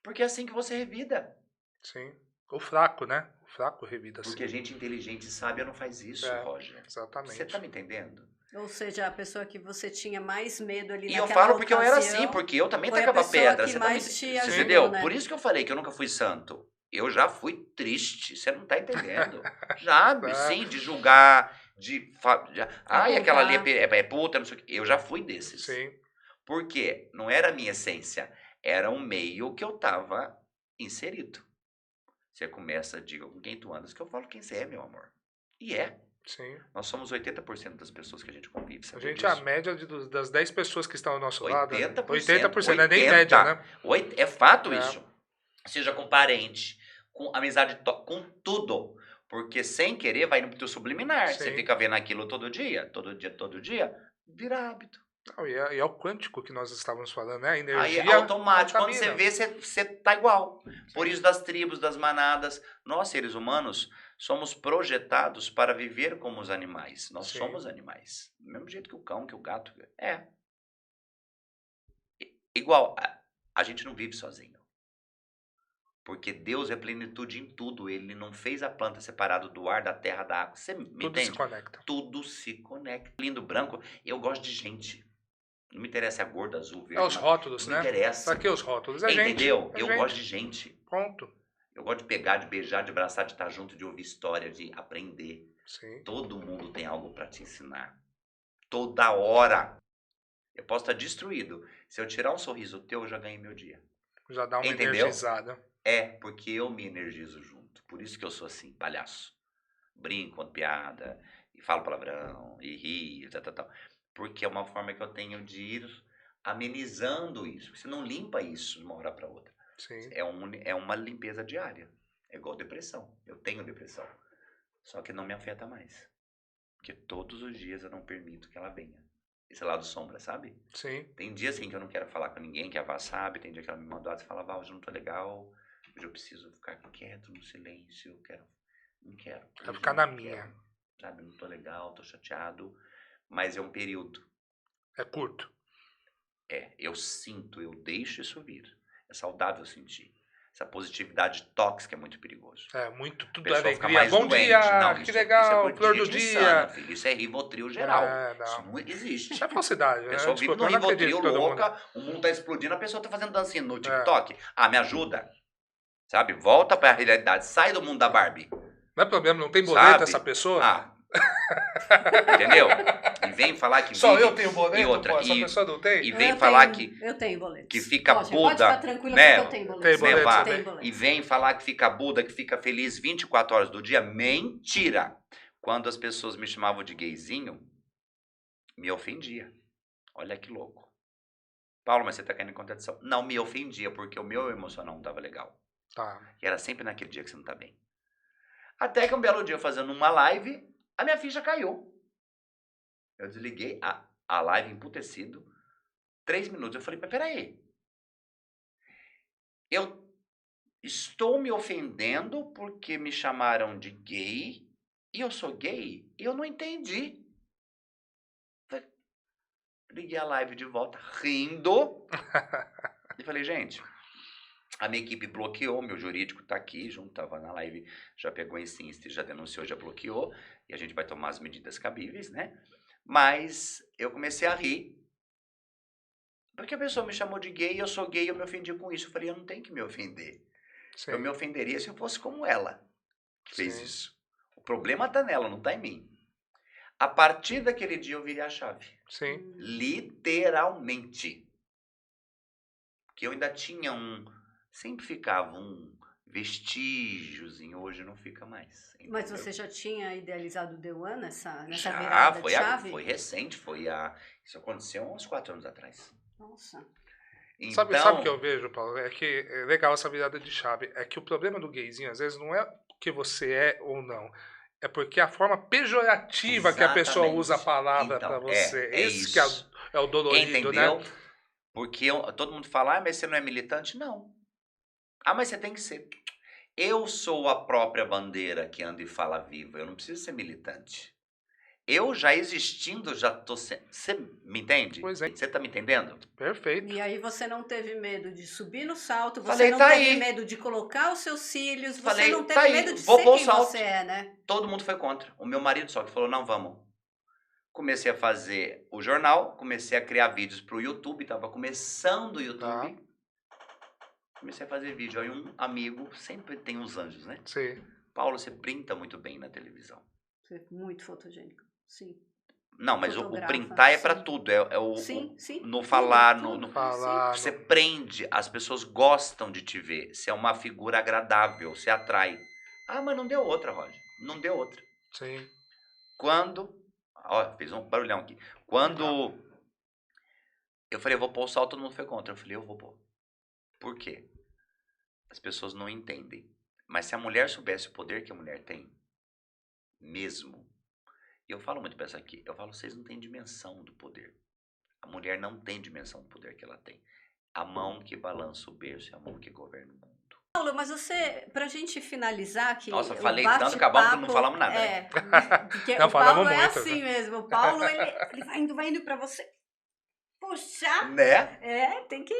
Porque é assim que você revida. Sim. O fraco, né? O fraco revida assim. Porque gente inteligente e sábia não faz isso, É, Roger. Exatamente. Você tá me entendendo? Ou seja, a pessoa que você tinha mais medo ali E eu naquela falo porque eu era ocasião assim, porque eu também foi a tacava pessoa pedra. que Você, tá me- mais te você ajudou, entendeu? né? Por isso que eu falei que eu nunca fui santo. Eu já fui triste, você não tá entendendo. Já, É. sim, de julgar, ai, aquela ali Apontar. é puta, não sei o quê. Eu já fui desses. Sim. Por quê? Não era a minha essência, era um meio que eu tava inserido. Você começa, diga com quem tu andas, que eu falo quem você é, meu amor. E é. Sim. Nós somos 80% das pessoas que a gente convive, A sabia gente é a disso? média das 10 pessoas que estão ao nosso lado. 80%. 80%, não é nem média, né? É fato É. isso. Seja com parente, com amizade, com tudo. Porque sem querer vai no teu subliminar. Você Sim. fica vendo aquilo todo dia, vira hábito. Não, e é o quântico que nós estávamos falando, né? A Aí energia automático, quando você contamina. vê, você tá igual. Por isso das tribos, das manadas, nós seres humanos somos projetados para viver como os animais. Nós Sim. somos animais. Do mesmo jeito que o cão, que o gato. É. Igual, a gente não vive sozinho. Porque Deus é plenitude em tudo. Ele não fez a planta separada do ar, da terra, da água. Você me Tudo se entende? conecta. Tudo se conecta. Lindo branco, eu gosto de gente. Não me interessa se é gordo, azul, verde. É os rótulos, não né? me interessa. Pra que os rótulos? É gente. Entendeu? É Eu gente. gosto de gente. Ponto. Eu gosto de pegar, de beijar, de abraçar, de estar junto, de ouvir história, de aprender. Sim. Todo mundo tem algo para te ensinar. Toda hora. Eu posso estar destruído. Se eu tirar um sorriso teu, eu já ganhei meu dia. Já dá uma Entendeu? energizada. É, porque eu me energizo junto. Por isso que eu sou assim, palhaço. Brinco, conto piada, e falo palavrão, e rio, tal. Porque é uma forma que eu tenho de ir amenizando isso. Você não limpa isso de uma hora para outra. Sim. É uma limpeza diária. É igual depressão. Eu tenho depressão. Só que não me afeta mais. Porque todos os dias eu não permito que ela venha. Esse lado sombra, sabe? Sim. Tem dias assim que eu não quero falar com ninguém, que a Vá sabe. Tem dia que ela me mandou e fala, Vá, hoje eu não tô legal. Hoje eu preciso ficar quieto, no silêncio. Não quero. Vai ficar na minha. Sabe, não tô legal, tô chateado. Mas é um período. É curto. Eu sinto, eu deixo isso vir. É saudável sentir. Essa positividade tóxica é muito perigoso. É muito, A tudo é pessoa fica alegria. mais Bom doente. dia, Não, que isso legal, é flor do de dia. insano, filho. Isso é Rivotril geral. É, Isso não. não existe. Isso é falsidade, A né? pessoa vive Desculpa, no eu não acredito Rivotril em todo mundo. louca, o mundo tá explodindo, a pessoa tá fazendo dancinha no TikTok. Ah, me ajuda. Sabe? Volta pra realidade. Sai do mundo da Barbie. Não é problema, não tem boleto Sabe? essa pessoa? Ah. Entendeu? E vem falar que Só vive, eu tenho boleto, e outra, pô, essa pessoa não tem? e vem falar que Eu tenho boleto. que fica Pode Buda, ficar tranquila, né? porque eu tenho boleto. Tem boleto, levar, você Tem boleto. e vem falar que fica Buda, que fica feliz 24 horas do dia. Mentira! Quando as pessoas me chamavam de gayzinho, me ofendia. Olha que louco. Paulo, mas você tá caindo em contradição. Não me ofendia, porque o meu emocional não tava legal. Tá. E era sempre naquele dia que você não tá bem. Até que um belo dia, fazendo uma live, a minha ficha caiu. Eu desliguei a live emputecido. 3 minutos. Eu falei, mas peraí. Eu estou me ofendendo porque me chamaram de gay. E eu sou gay? E eu não entendi. Liguei a live de volta, rindo. E falei, gente, a minha equipe bloqueou, meu jurídico tá aqui, junto, tava na live, já pegou em Insta, já denunciou, já bloqueou. E a gente vai tomar as medidas cabíveis, né? Mas eu comecei a rir Porque a pessoa me chamou de gay, eu sou gay, eu me ofendi com isso. Eu falei, eu não tenho que me ofender. Sim, Eu me ofenderia se eu fosse como ela, que fez sim. isso. O problema tá nela, não tá em mim. A partir daquele dia eu virei a chave. Sim. Literalmente. Porque eu ainda tinha sempre ficava um vestígiozinho, hoje não fica mais. Mas Entendeu? você já tinha idealizado o The One nessa Já, virada de chave? foi recente, isso aconteceu há uns 4 anos atrás. Nossa. Sabe o que eu Então, vejo, Paulo? É que é legal essa virada de chave. É que o problema do gayzinho, às vezes, não é o que você é ou não. É porque a forma pejorativa que a pessoa usa a exatamente. palavra pra Então, você. é Esse que é isso. é o dolorido, né? Entendeu? Porque todo mundo fala, mas você não é militante? Não. Ah, mas você tem que ser. Eu sou a própria bandeira que anda e fala viva. Eu não preciso ser militante. Eu já existindo, já tô sendo. Você me entende? Pois é. Você tá me entendendo? Perfeito. E aí você não teve medo de subir no salto, você Falei, não tá teve aí. medo de colocar os seus cílios, você Falei, não tá teve aí, medo de vou ser pôr o quem salto. você é, né? Todo mundo foi contra. O meu marido só que falou, não, vamos. Comecei a fazer o jornal, comecei a criar vídeos pro YouTube, tava começando o YouTube. Tá. Comecei a fazer vídeo. Aí um amigo, sempre tem uns anjos, né? Sim. Paulo, você printa muito bem na televisão. Você é muito fotogênico, sim. Não, mas o Fotografa, printar é pra sim. tudo. É Sim, sim. no Tudo, falar, tudo, Falar. você prende, as pessoas gostam de te ver. Você é uma figura agradável, você atrai. Ah, mas não deu outra, Roger. Não deu outra. Sim. Quando. Ó, fez um barulhão aqui. Quando eu falei, eu vou pôr o salto, todo mundo foi contra. Eu falei, eu vou pôr. Por quê? As pessoas não entendem. Mas se a mulher soubesse o poder que a mulher tem, mesmo. E eu falo muito pra essa aqui. Eu falo, vocês não têm dimensão do poder. A mulher não tem dimensão do poder que ela tem. A mão que balança o berço é a mão que governa o mundo. Paulo, mas você, pra gente finalizar aqui, Nossa, o falei tanto, acabamos que não bate-papo, falamos nada, né? porque Não, o Paulo falamos é muito. assim mesmo. O Paulo, ele vai indo pra você puxar. Né? Tem que.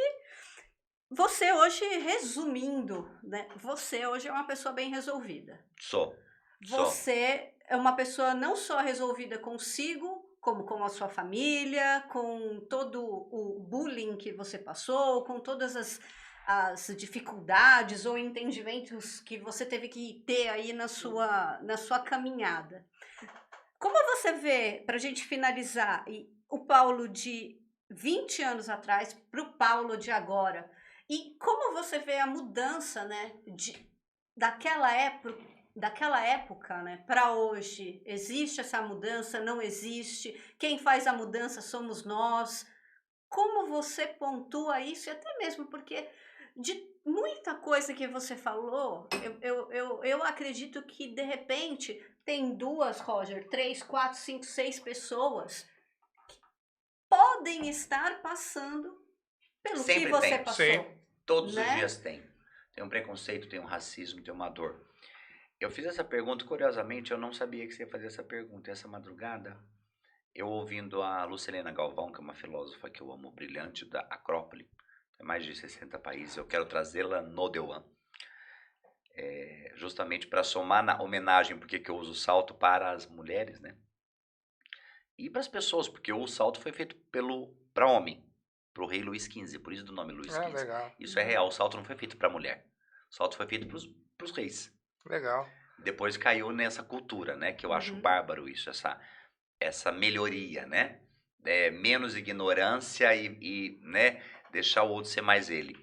Você hoje, resumindo, né? Você hoje é uma pessoa bem resolvida. Sou. Você é uma pessoa não só resolvida consigo, como com a sua família, com todo o bullying que você passou, com todas as dificuldades ou entendimentos que você teve que ter aí na sua caminhada. Como você vê, para a gente finalizar, o Paulo de 20 anos atrás para o Paulo de agora? E como você vê a mudança, né, daquela época, né, para hoje? Existe essa mudança? Não existe? Quem faz a mudança somos nós. Como você pontua isso? E até mesmo porque de muita coisa que você falou, eu acredito que de repente tem duas, Roger, 3, 4, 5, 6 pessoas que podem estar passando pelo que Sempre você tem. passou. Sim. Todos os né? dias tem. Tem um preconceito, tem um racismo, tem uma dor. Eu fiz essa pergunta, curiosamente, eu não sabia que você ia fazer essa pergunta. Essa madrugada, eu ouvindo a Lucilena Galvão, que é uma filósofa que eu amo, brilhante, da Acrópole, tem mais de 60 países, eu quero trazê-la no The One. Justamente para somar na homenagem, porque que eu uso o salto para as mulheres, né? E para as pessoas, porque o salto foi feito para homem, para o rei Luís XV, por isso do nome Luís XV. Legal. Isso é real, o salto não foi feito para mulher. O salto foi feito para os reis. Legal. Depois caiu nessa cultura, né? Que eu acho Uhum. bárbaro isso, essa melhoria, né? Menos ignorância e né, deixar o outro ser mais ele.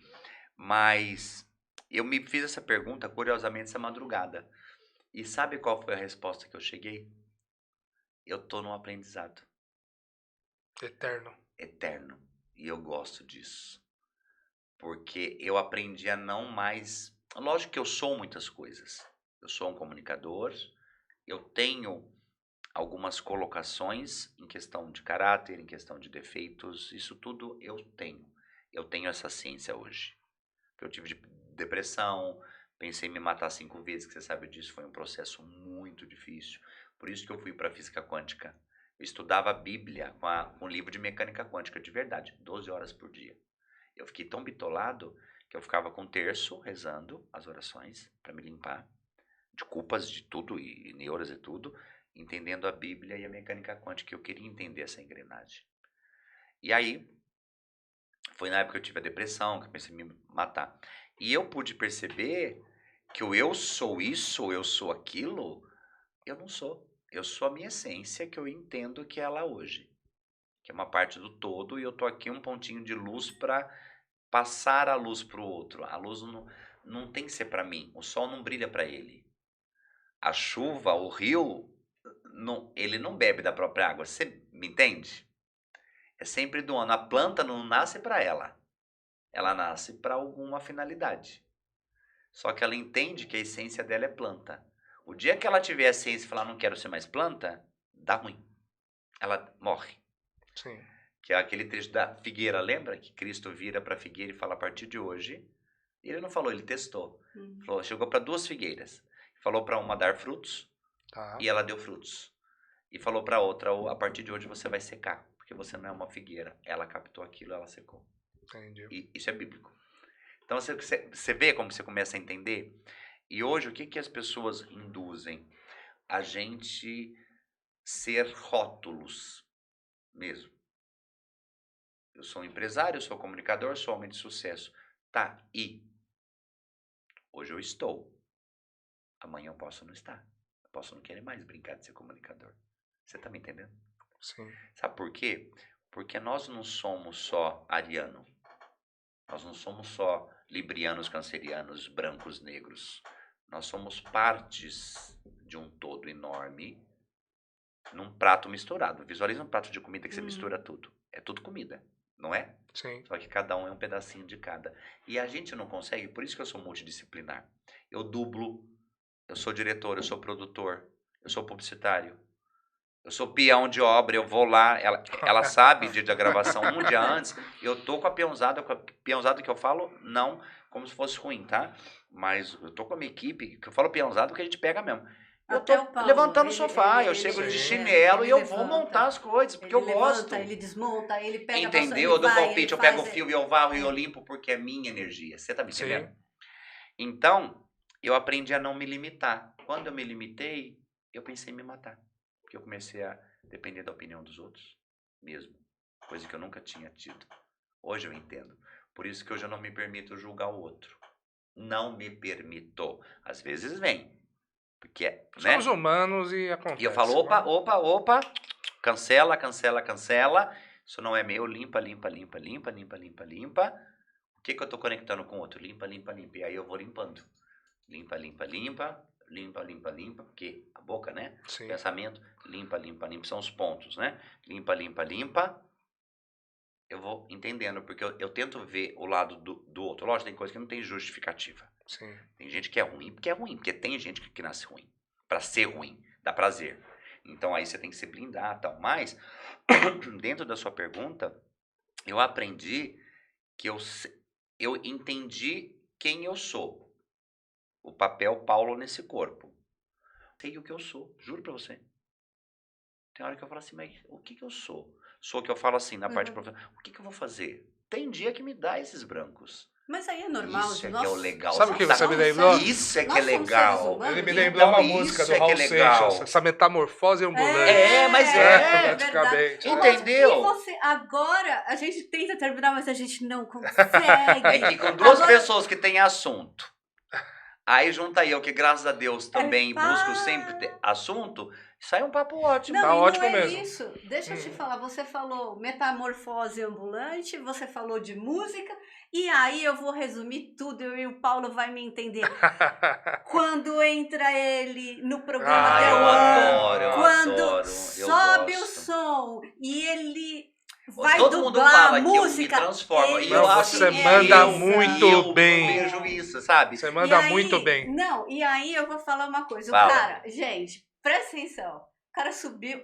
Mas eu me fiz essa pergunta, curiosamente, essa madrugada. E sabe qual foi a resposta que eu cheguei? Eu tô num aprendizado Eterno. eterno. E eu gosto disso. Porque eu aprendi a não mais... Lógico que eu sou muitas coisas. Eu sou um comunicador, eu tenho algumas colocações em questão de caráter, em questão de defeitos, isso tudo eu tenho. Eu tenho essa ciência hoje. Eu tive depressão, pensei em me matar 5 vezes, que você sabe disso, foi um processo muito difícil. Por isso que eu fui para a física quântica. Eu estudava a Bíblia com um livro de mecânica quântica de verdade, 12 horas por dia. Eu fiquei tão bitolado que eu ficava com um terço rezando as orações para me limpar de culpas de tudo e neuras e tudo, entendendo a Bíblia e a mecânica quântica. Eu queria entender essa engrenagem. E aí, Foi na época que eu tive a depressão, que eu pensei em me matar. E eu pude perceber que o eu sou isso, eu sou aquilo, eu não sou. Eu sou a minha essência, que eu entendo que é ela hoje. Que é uma parte do todo, e eu tô aqui um pontinho de luz para passar a luz para o outro. A luz não tem que ser para mim, o sol não brilha para ele. A chuva, o rio, ele não bebe da própria água, você me entende? É sempre do ano. A planta não nasce para ela nasce para alguma finalidade. Só que ela entende que a essência dela é planta. O dia que ela tiver a essência e falar, não quero ser mais planta, dá ruim. Ela morre. Sim. Que é aquele trecho da figueira, lembra? Que Cristo vira para a figueira e fala, a partir de hoje. Ele não falou, ele testou. Falou, chegou para 2 figueiras. Falou para uma dar frutos, e ela deu frutos. E falou para outra, a partir de hoje você vai secar, porque você não é uma figueira. Ela captou aquilo, ela secou. Entendi. E isso é bíblico. Então você vê como você começa a entender? E hoje o que as pessoas induzem? A gente ser rótulos mesmo. Eu sou um empresário, eu sou comunicador, sou homem de sucesso. Tá, e? Hoje eu estou. Amanhã eu posso não estar. Eu posso não querer mais brincar de ser comunicador. Você tá me entendendo? Sim. Sabe por quê? Porque nós não somos só ariano. Nós não somos só librianos, cancerianos, brancos, negros. Nós somos partes de um todo enorme num prato misturado. Visualiza um prato de comida que você mistura tudo. É tudo comida, não é? Sim. Só que cada um é um pedacinho de cada. E a gente não consegue, por isso que eu sou multidisciplinar. Eu dublo, eu sou diretor, eu sou produtor, eu sou publicitário. Eu sou peão de obra, eu vou lá, ela sabe dia da gravação um dia antes, eu tô com a peãozada que eu falo, não como se fosse ruim, tá? Mas eu tô com a minha equipe, que eu falo peãozada porque a gente pega mesmo. Eu Até tô o Paulo, levantando o sofá, eu chego Sim. de chinelo e eu vou levanta, montar as coisas, porque eu gosto. Ele desmonta, ele pega Entendeu? Eu dou palpite, eu pego o fio e eu varro e eu limpo porque é minha energia. Você tá me entendendo? Sim. Então, eu aprendi a não me limitar. Quando eu me limitei, eu pensei em me matar. Porque eu comecei a depender da opinião dos outros mesmo. Coisa que eu nunca tinha tido. Hoje eu entendo. Por isso que hoje eu não me permito julgar o outro. Não me permito. Às vezes vem. Porque, né? Somos humanos e acontece. E eu falo, opa, cancela. Isso não é meu, limpa. O que eu tô conectando com o outro? Limpa. E aí eu vou limpando. Limpa. Porque a boca, né? Sim. Pensamento, limpa. São os pontos, né? Limpa. Eu vou entendendo, porque eu tento ver o lado do outro. Lógico, tem coisa que não tem justificativa. Sim. Tem gente que é ruim, porque tem gente que nasce ruim. Pra ser ruim, dá prazer. Então aí você tem que se blindar e tal. Mas, dentro da sua pergunta, eu aprendi que eu entendi quem eu sou. O papel Paulo nesse corpo. Sei o que eu sou, juro pra você. Tem hora que eu falo assim, mas o que eu sou? Sou o que eu falo assim, na parte profissional. O que eu vou fazer? Tem dia que me dá esses brancos. Mas aí é normal. Isso é que é o legal. Sabe o que você me lembrou? Isso é que é legal. Ele me lembrou uma música do Raul Seixas, essa metamorfose ambulante. Mas é. Praticamente. Entendeu? E você, agora, a gente tenta terminar, mas a gente não consegue. É que com duas pessoas que têm assunto, aí junta eu, que graças a Deus também busco sempre ter assunto, sai um papo ótimo. Não, Tá ótimo não é mesmo. isso. Deixa eu te falar, você falou metamorfose ambulante, você falou de música, e aí eu vou resumir tudo e o Paulo vai me entender. Quando entra ele no programa eu adoro, quando sobe o som e ele vai todo mundo dublar fala a música, que eu me transformo. ele E eu acho você que manda muito bem. Eu vejo isso, sabe? Você manda muito bem. Não, e aí eu vou falar uma coisa. Fala. O cara, gente, presta atenção. O cara subiu,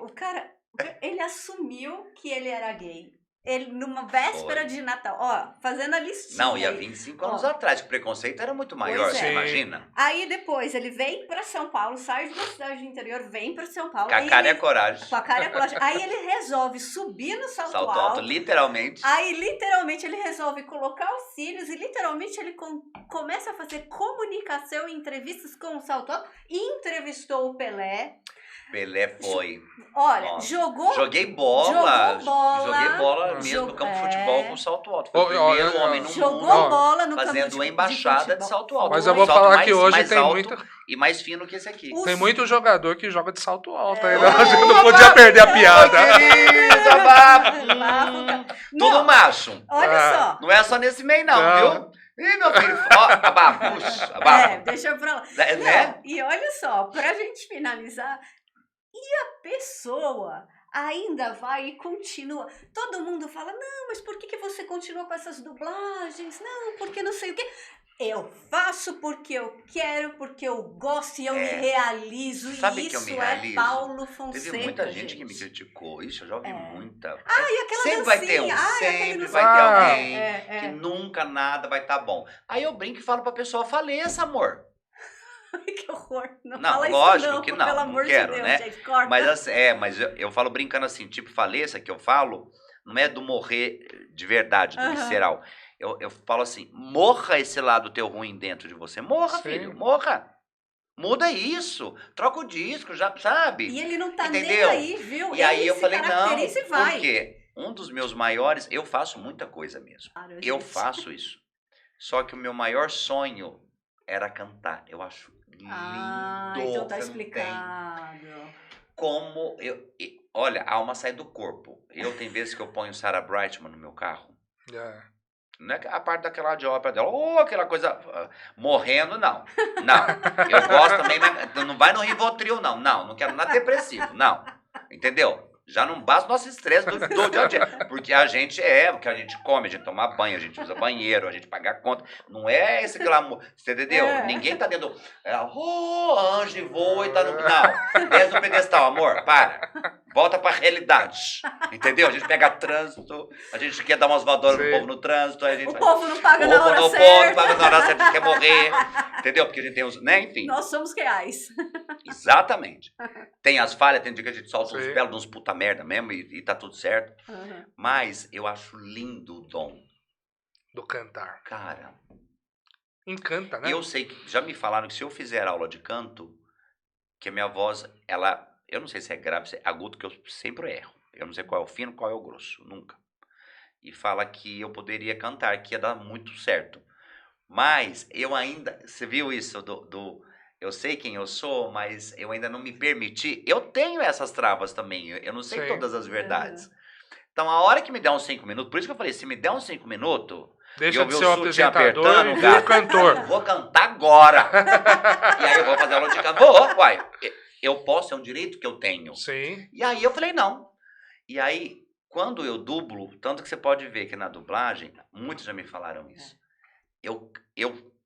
ele assumiu que ele era gay. Ele, numa véspera de Natal, ó, fazendo a listinha. Não, e há aí. 25 anos atrás, o preconceito era muito maior, Pois é. você imagina? Aí depois ele vem pra São Paulo, sai de uma cidade do interior, vem pra São Paulo. Com a cara e a coragem. Com a cara e a coragem. Aí ele resolve subir no salto Salto alto, literalmente. Aí, literalmente, ele resolve colocar os cílios e, literalmente, ele começa a fazer comunicação e entrevistas com o salto alto. Entrevistou o Pelé. Pelé foi. Olha, Nossa. jogou... Joguei bola. Joguei bola mesmo no campo de futebol com salto alto. Foi o primeiro homem no Jogou mundo bola no fazendo campo uma embaixada de salto alto. Mas eu vou falar que hoje tem alto muito... E mais fino que esse aqui. Tem muito jogador que joga de salto alto. Aí, a gente não podia perder a piada. Querido, abafo. Tudo macho. Olha só. Não é só nesse meio não, viu? Ih, meu filho, ó, abafo, abafo. Deixa pra lá. Né? E olha só, pra gente finalizar, e a pessoa ainda vai e continua. Todo mundo fala, não, mas por que você continua com essas dublagens? Não, porque não sei o quê. Eu faço porque eu quero, porque eu gosto e eu me realizo. Sabe e que eu isso me realizo? Paulo Fonseca. Teve muita gente que me criticou. Ixi, eu já ouvi muita. E aquela sempre dancinha. vai ter um, sempre vai ter alguém que nunca nada vai estar bom. Aí eu brinco e falo pra pessoa, faleça, amor. Ai, que horror. Não, Não, fala lógico isso não, que não, pelo não amor quero, de Deus, né? gente, corta. Mas, assim, mas eu falo brincando assim, tipo faleça, que eu falo, não é do morrer de verdade, do visceral. Eu falo assim, morra esse lado teu ruim dentro de você. Morra, filho, morra. Muda isso. Troca o disco, já sabe? E ele não tá nem entendeu? aí, viu? E aí eu falei, não, vai. porque um dos meus maiores, eu faço muita coisa mesmo. Claro, eu faço isso. Só que o meu maior sonho era cantar. Eu acho lindo. Então tá explicado. Como olha, a alma sai do corpo. Eu tem vezes que eu ponho Sarah Brightman no meu carro. Não é a parte daquela de ópera dela, aquela coisa morrendo, não. Não. Eu gosto também, mas não vai no Rivotril, não. Não quero nada depressivo, não. Entendeu? Já não basta o nosso estresse do dia a dia. Porque a gente porque a gente come, a gente toma banho, a gente usa banheiro, a gente paga a conta. Não é esse glamour. Você entendeu? Ninguém tá dentro. Anjo voa e tá no. Não. Desce do pedestal, amor. Para. Volta pra realidade. Entendeu? A gente pega trânsito, a gente quer dar umas voadoras pro povo no trânsito. O povo não paga na hora certa. O povo não paga na hora certa, a gente quer morrer. Entendeu? Porque a gente tem os. Né? Enfim. Nós somos reais. Exatamente. Tem as falhas, tem dia que a gente solta uns belos, uns puta merda mesmo e tá tudo certo. Mas eu acho lindo o dom do cantar. Cara. Encanta, né? Eu sei que já me falaram que se eu fizer aula de canto, que a minha voz, eu não sei se é grave, se é agudo, que eu sempre erro. Eu não sei qual é o fino, qual é o grosso, nunca. E fala que eu poderia cantar, que ia dar muito certo. Mas eu ainda, você viu isso eu sei quem eu sou, mas eu ainda não me permiti. Eu tenho essas travas também, eu não sei todas as verdades. Então, a hora que me der uns 5 minutos, por isso que eu falei, se me der uns 5 minutos... Deixa de ser o apresentador e o cantor. Vou cantar agora. E aí eu vou fazer aula de canto. Eu posso, é um direito que eu tenho. Sim. E aí eu falei, não. E aí, quando eu dublo, tanto que você pode ver que na dublagem, muitos já me falaram isso. Eu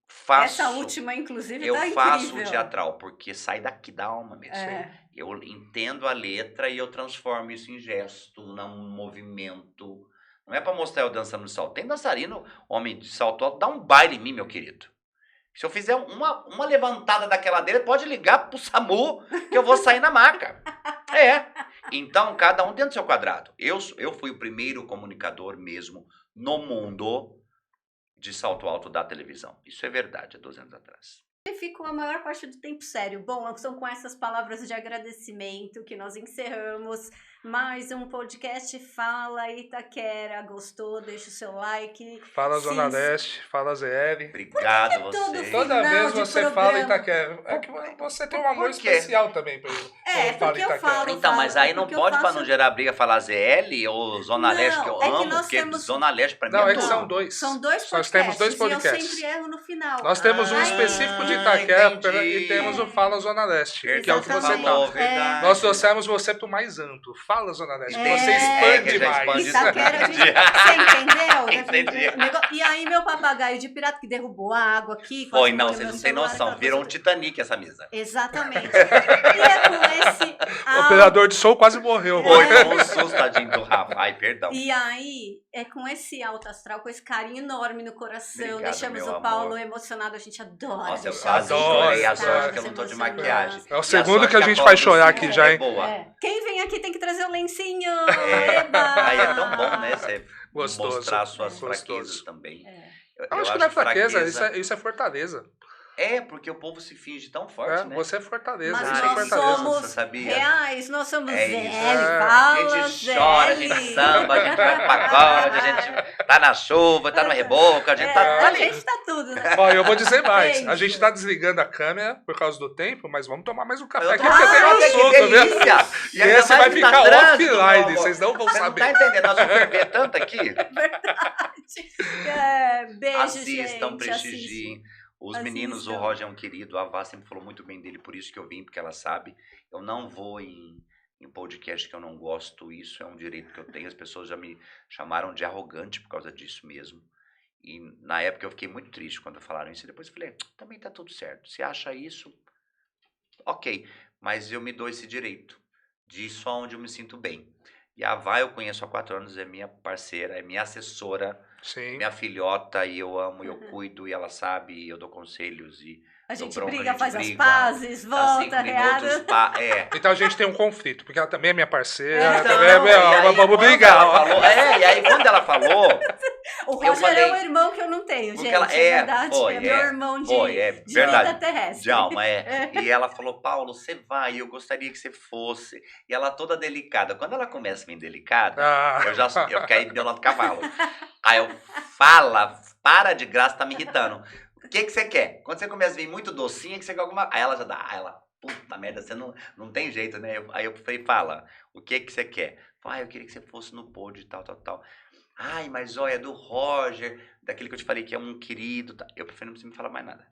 faço... Essa última, inclusive, eu tá faço incrível. o teatral, porque sai daqui da alma mesmo. Eu entendo a letra e eu transformo isso em gesto, num movimento. Não é para mostrar eu dançando no salto. Tem dançarino, homem de salto alto, dá um baile em mim, meu querido. Se eu fizer uma levantada daquela dele, pode ligar pro SAMU que eu vou sair na maca. Então, cada um dentro do seu quadrado. Eu fui o primeiro comunicador mesmo no mundo de salto alto da televisão. Isso é verdade, há 12 anos atrás. Eu fico a maior parte do tempo sério. Bom, são com essas palavras de agradecimento que nós encerramos mais um podcast Fala Itaquera. Gostou? Deixa o seu like. Fala Zona Leste, fala ZL. Obrigado a você. Toda vez você fala Itaquera. É que você tem um amor especial também por isso. Porque eu falo. Então, mas aí não pode, para não gerar briga, falar ZL ou Zona Leste, que eu amo, porque Zona Leste pra mim não, é tudo. São dois. São dois podcasts. Nós temos dois podcasts. E eu sempre erro no final. Nós temos um específico de Itaquera e temos o Fala Zona Leste, que é o que você tá. Nós trouxemos você pro mais amplo. Fala Zona Leste, você expande mais. Itaquera, você entendeu? Entendi. E aí meu papagaio de pirata que derrubou a água aqui. Foi, não, vocês não têm noção. Virou um Titanic essa mesa. Exatamente. E é com esse... O operador de som quase morreu. Foi um susto, tadinho do Rafa. Ai, perdão. E aí, é com esse alto astral, com esse carinho enorme no coração, obrigado, deixamos o Paulo emocionado, a gente adora. Nossa, eu quase chorei as horas que eu não tô de maquiagem. É o segundo que a gente vai chorar aqui já, hein? Quem vem aqui tem que trazer o lencinho. Aí é tão bom, né? Você mostrar suas fraquezas também. Eu acho que não é fraqueza, isso é fortaleza. Porque o povo se finge tão forte, né? Você é Fortaleza, Mas você é nós Fortaleza. somos sabia? reais, nós somos É ZL, isso. fala A gente chora, a gente ZL. samba, a gente vai pro pagode, a gente tá na chuva, tá no reboco, a gente tá A ali. gente tá tudo, né? Ó, eu vou dizer mais. A Beijo. gente tá desligando a câmera por causa do tempo, mas vamos tomar mais um café Eu aqui, tô- porque tem Olha que assunto, viu? delícia! E ainda esse vai mais que tá ficar trânsito, meu offline, amor. vocês não vão Você não saber. tá entendendo, nós vamos ferver tanto aqui. Beijo, Assistam, gente. prestigiem. Os meninos, o Assistam. Roger é um querido, a Vá sempre falou muito bem dele, por isso que eu vim, porque ela sabe. Eu não vou em podcast que eu não gosto, isso é um direito que eu tenho. As pessoas já me chamaram de arrogante por causa disso mesmo. E na época eu fiquei muito triste quando falaram isso, e depois eu falei, também tá tudo certo. Se acha isso, ok. Mas eu me dou esse direito de ir só onde eu me sinto bem. E a Vá eu conheço há 4 anos, é minha parceira, é minha assessora, Sim. minha filhota, e eu amo, e eu cuido, e ela sabe, e eu dou conselhos, e A gente bronca, briga, faz as briga, pazes, dá 5 volta, minutos, reada. Então a gente tem um conflito, porque ela também é minha parceira, Então, também é minha, e aí, vamos quando brigar. ela ó. falou- e aí quando ela falou, O eu Roger é um falei- irmão que eu não tenho, porque gente. ela É verdade. foi, é meu irmão de de vida verdade. terrestre. De alma, E ela falou, Paulo, você vai, eu gostaria que você fosse. E ela toda delicada. Quando ela começa a vir delicada, eu caí do lado do cavalo. Aí eu, para de graça, tá me irritando. O que você quer? Quando você começa a vir muito docinha, que você quer alguma... Aí ela já dá, puta merda, você não tem jeito, né? Aí eu falei, fala, o que você quer? Eu queria que você fosse no pod e tal, tal, tal. Ai, mas olha, do Roger, daquele que eu te falei que é um querido. Tá. Eu prefiro não você me falar mais nada.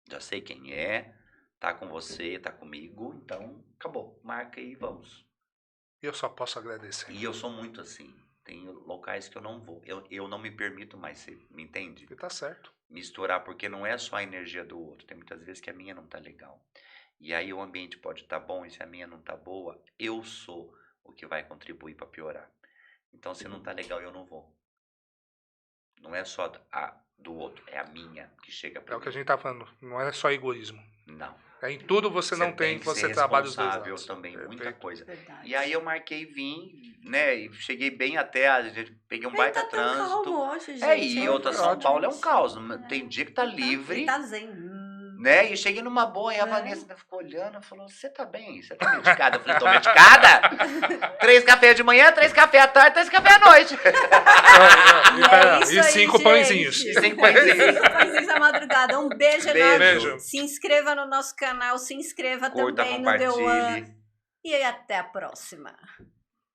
Já sei quem é, tá com você, tá comigo, então acabou. Marca e vamos. Eu só posso agradecer. E eu sou muito assim. Tem locais que eu não vou. Eu não me permito mais ser, me entende? E tá certo. Misturar, porque não é só a energia do outro. Tem muitas vezes que a minha não tá legal. E aí o ambiente pode estar bom, e se a minha não tá boa, eu sou o que vai contribuir para piorar. Então, se não tá legal, eu não vou. Não é só a do outro, é a minha que chega É pra o que a mim. gente tá falando. Não é só egoísmo. Não. É em tudo você não tem, que você ser trabalha os dois responsável lados. também, muita Perfeito. coisa. Verdade. E aí eu marquei vim, né, e cheguei bem até, peguei um Ele baita tá tão trânsito. calmo hoje, gente. E outra, São ótimo. Paulo é um caos. Tem dia que tá Ele livre, tá zen. né? E cheguei numa boa, e a É. Vanessa ficou olhando e falou, você tá bem? Você tá medicada? Eu falei, tô medicada? 3 cafés de manhã, 3 cafés à tarde, 3 cafés à noite. E 5 pãezinhos. E 5 pãezinhos. 5 pãezinhos à madrugada. Um beijo enorme. Beijo. Se inscreva no nosso canal, se inscreva Curta, também no The One. compartilhe. E até a próxima.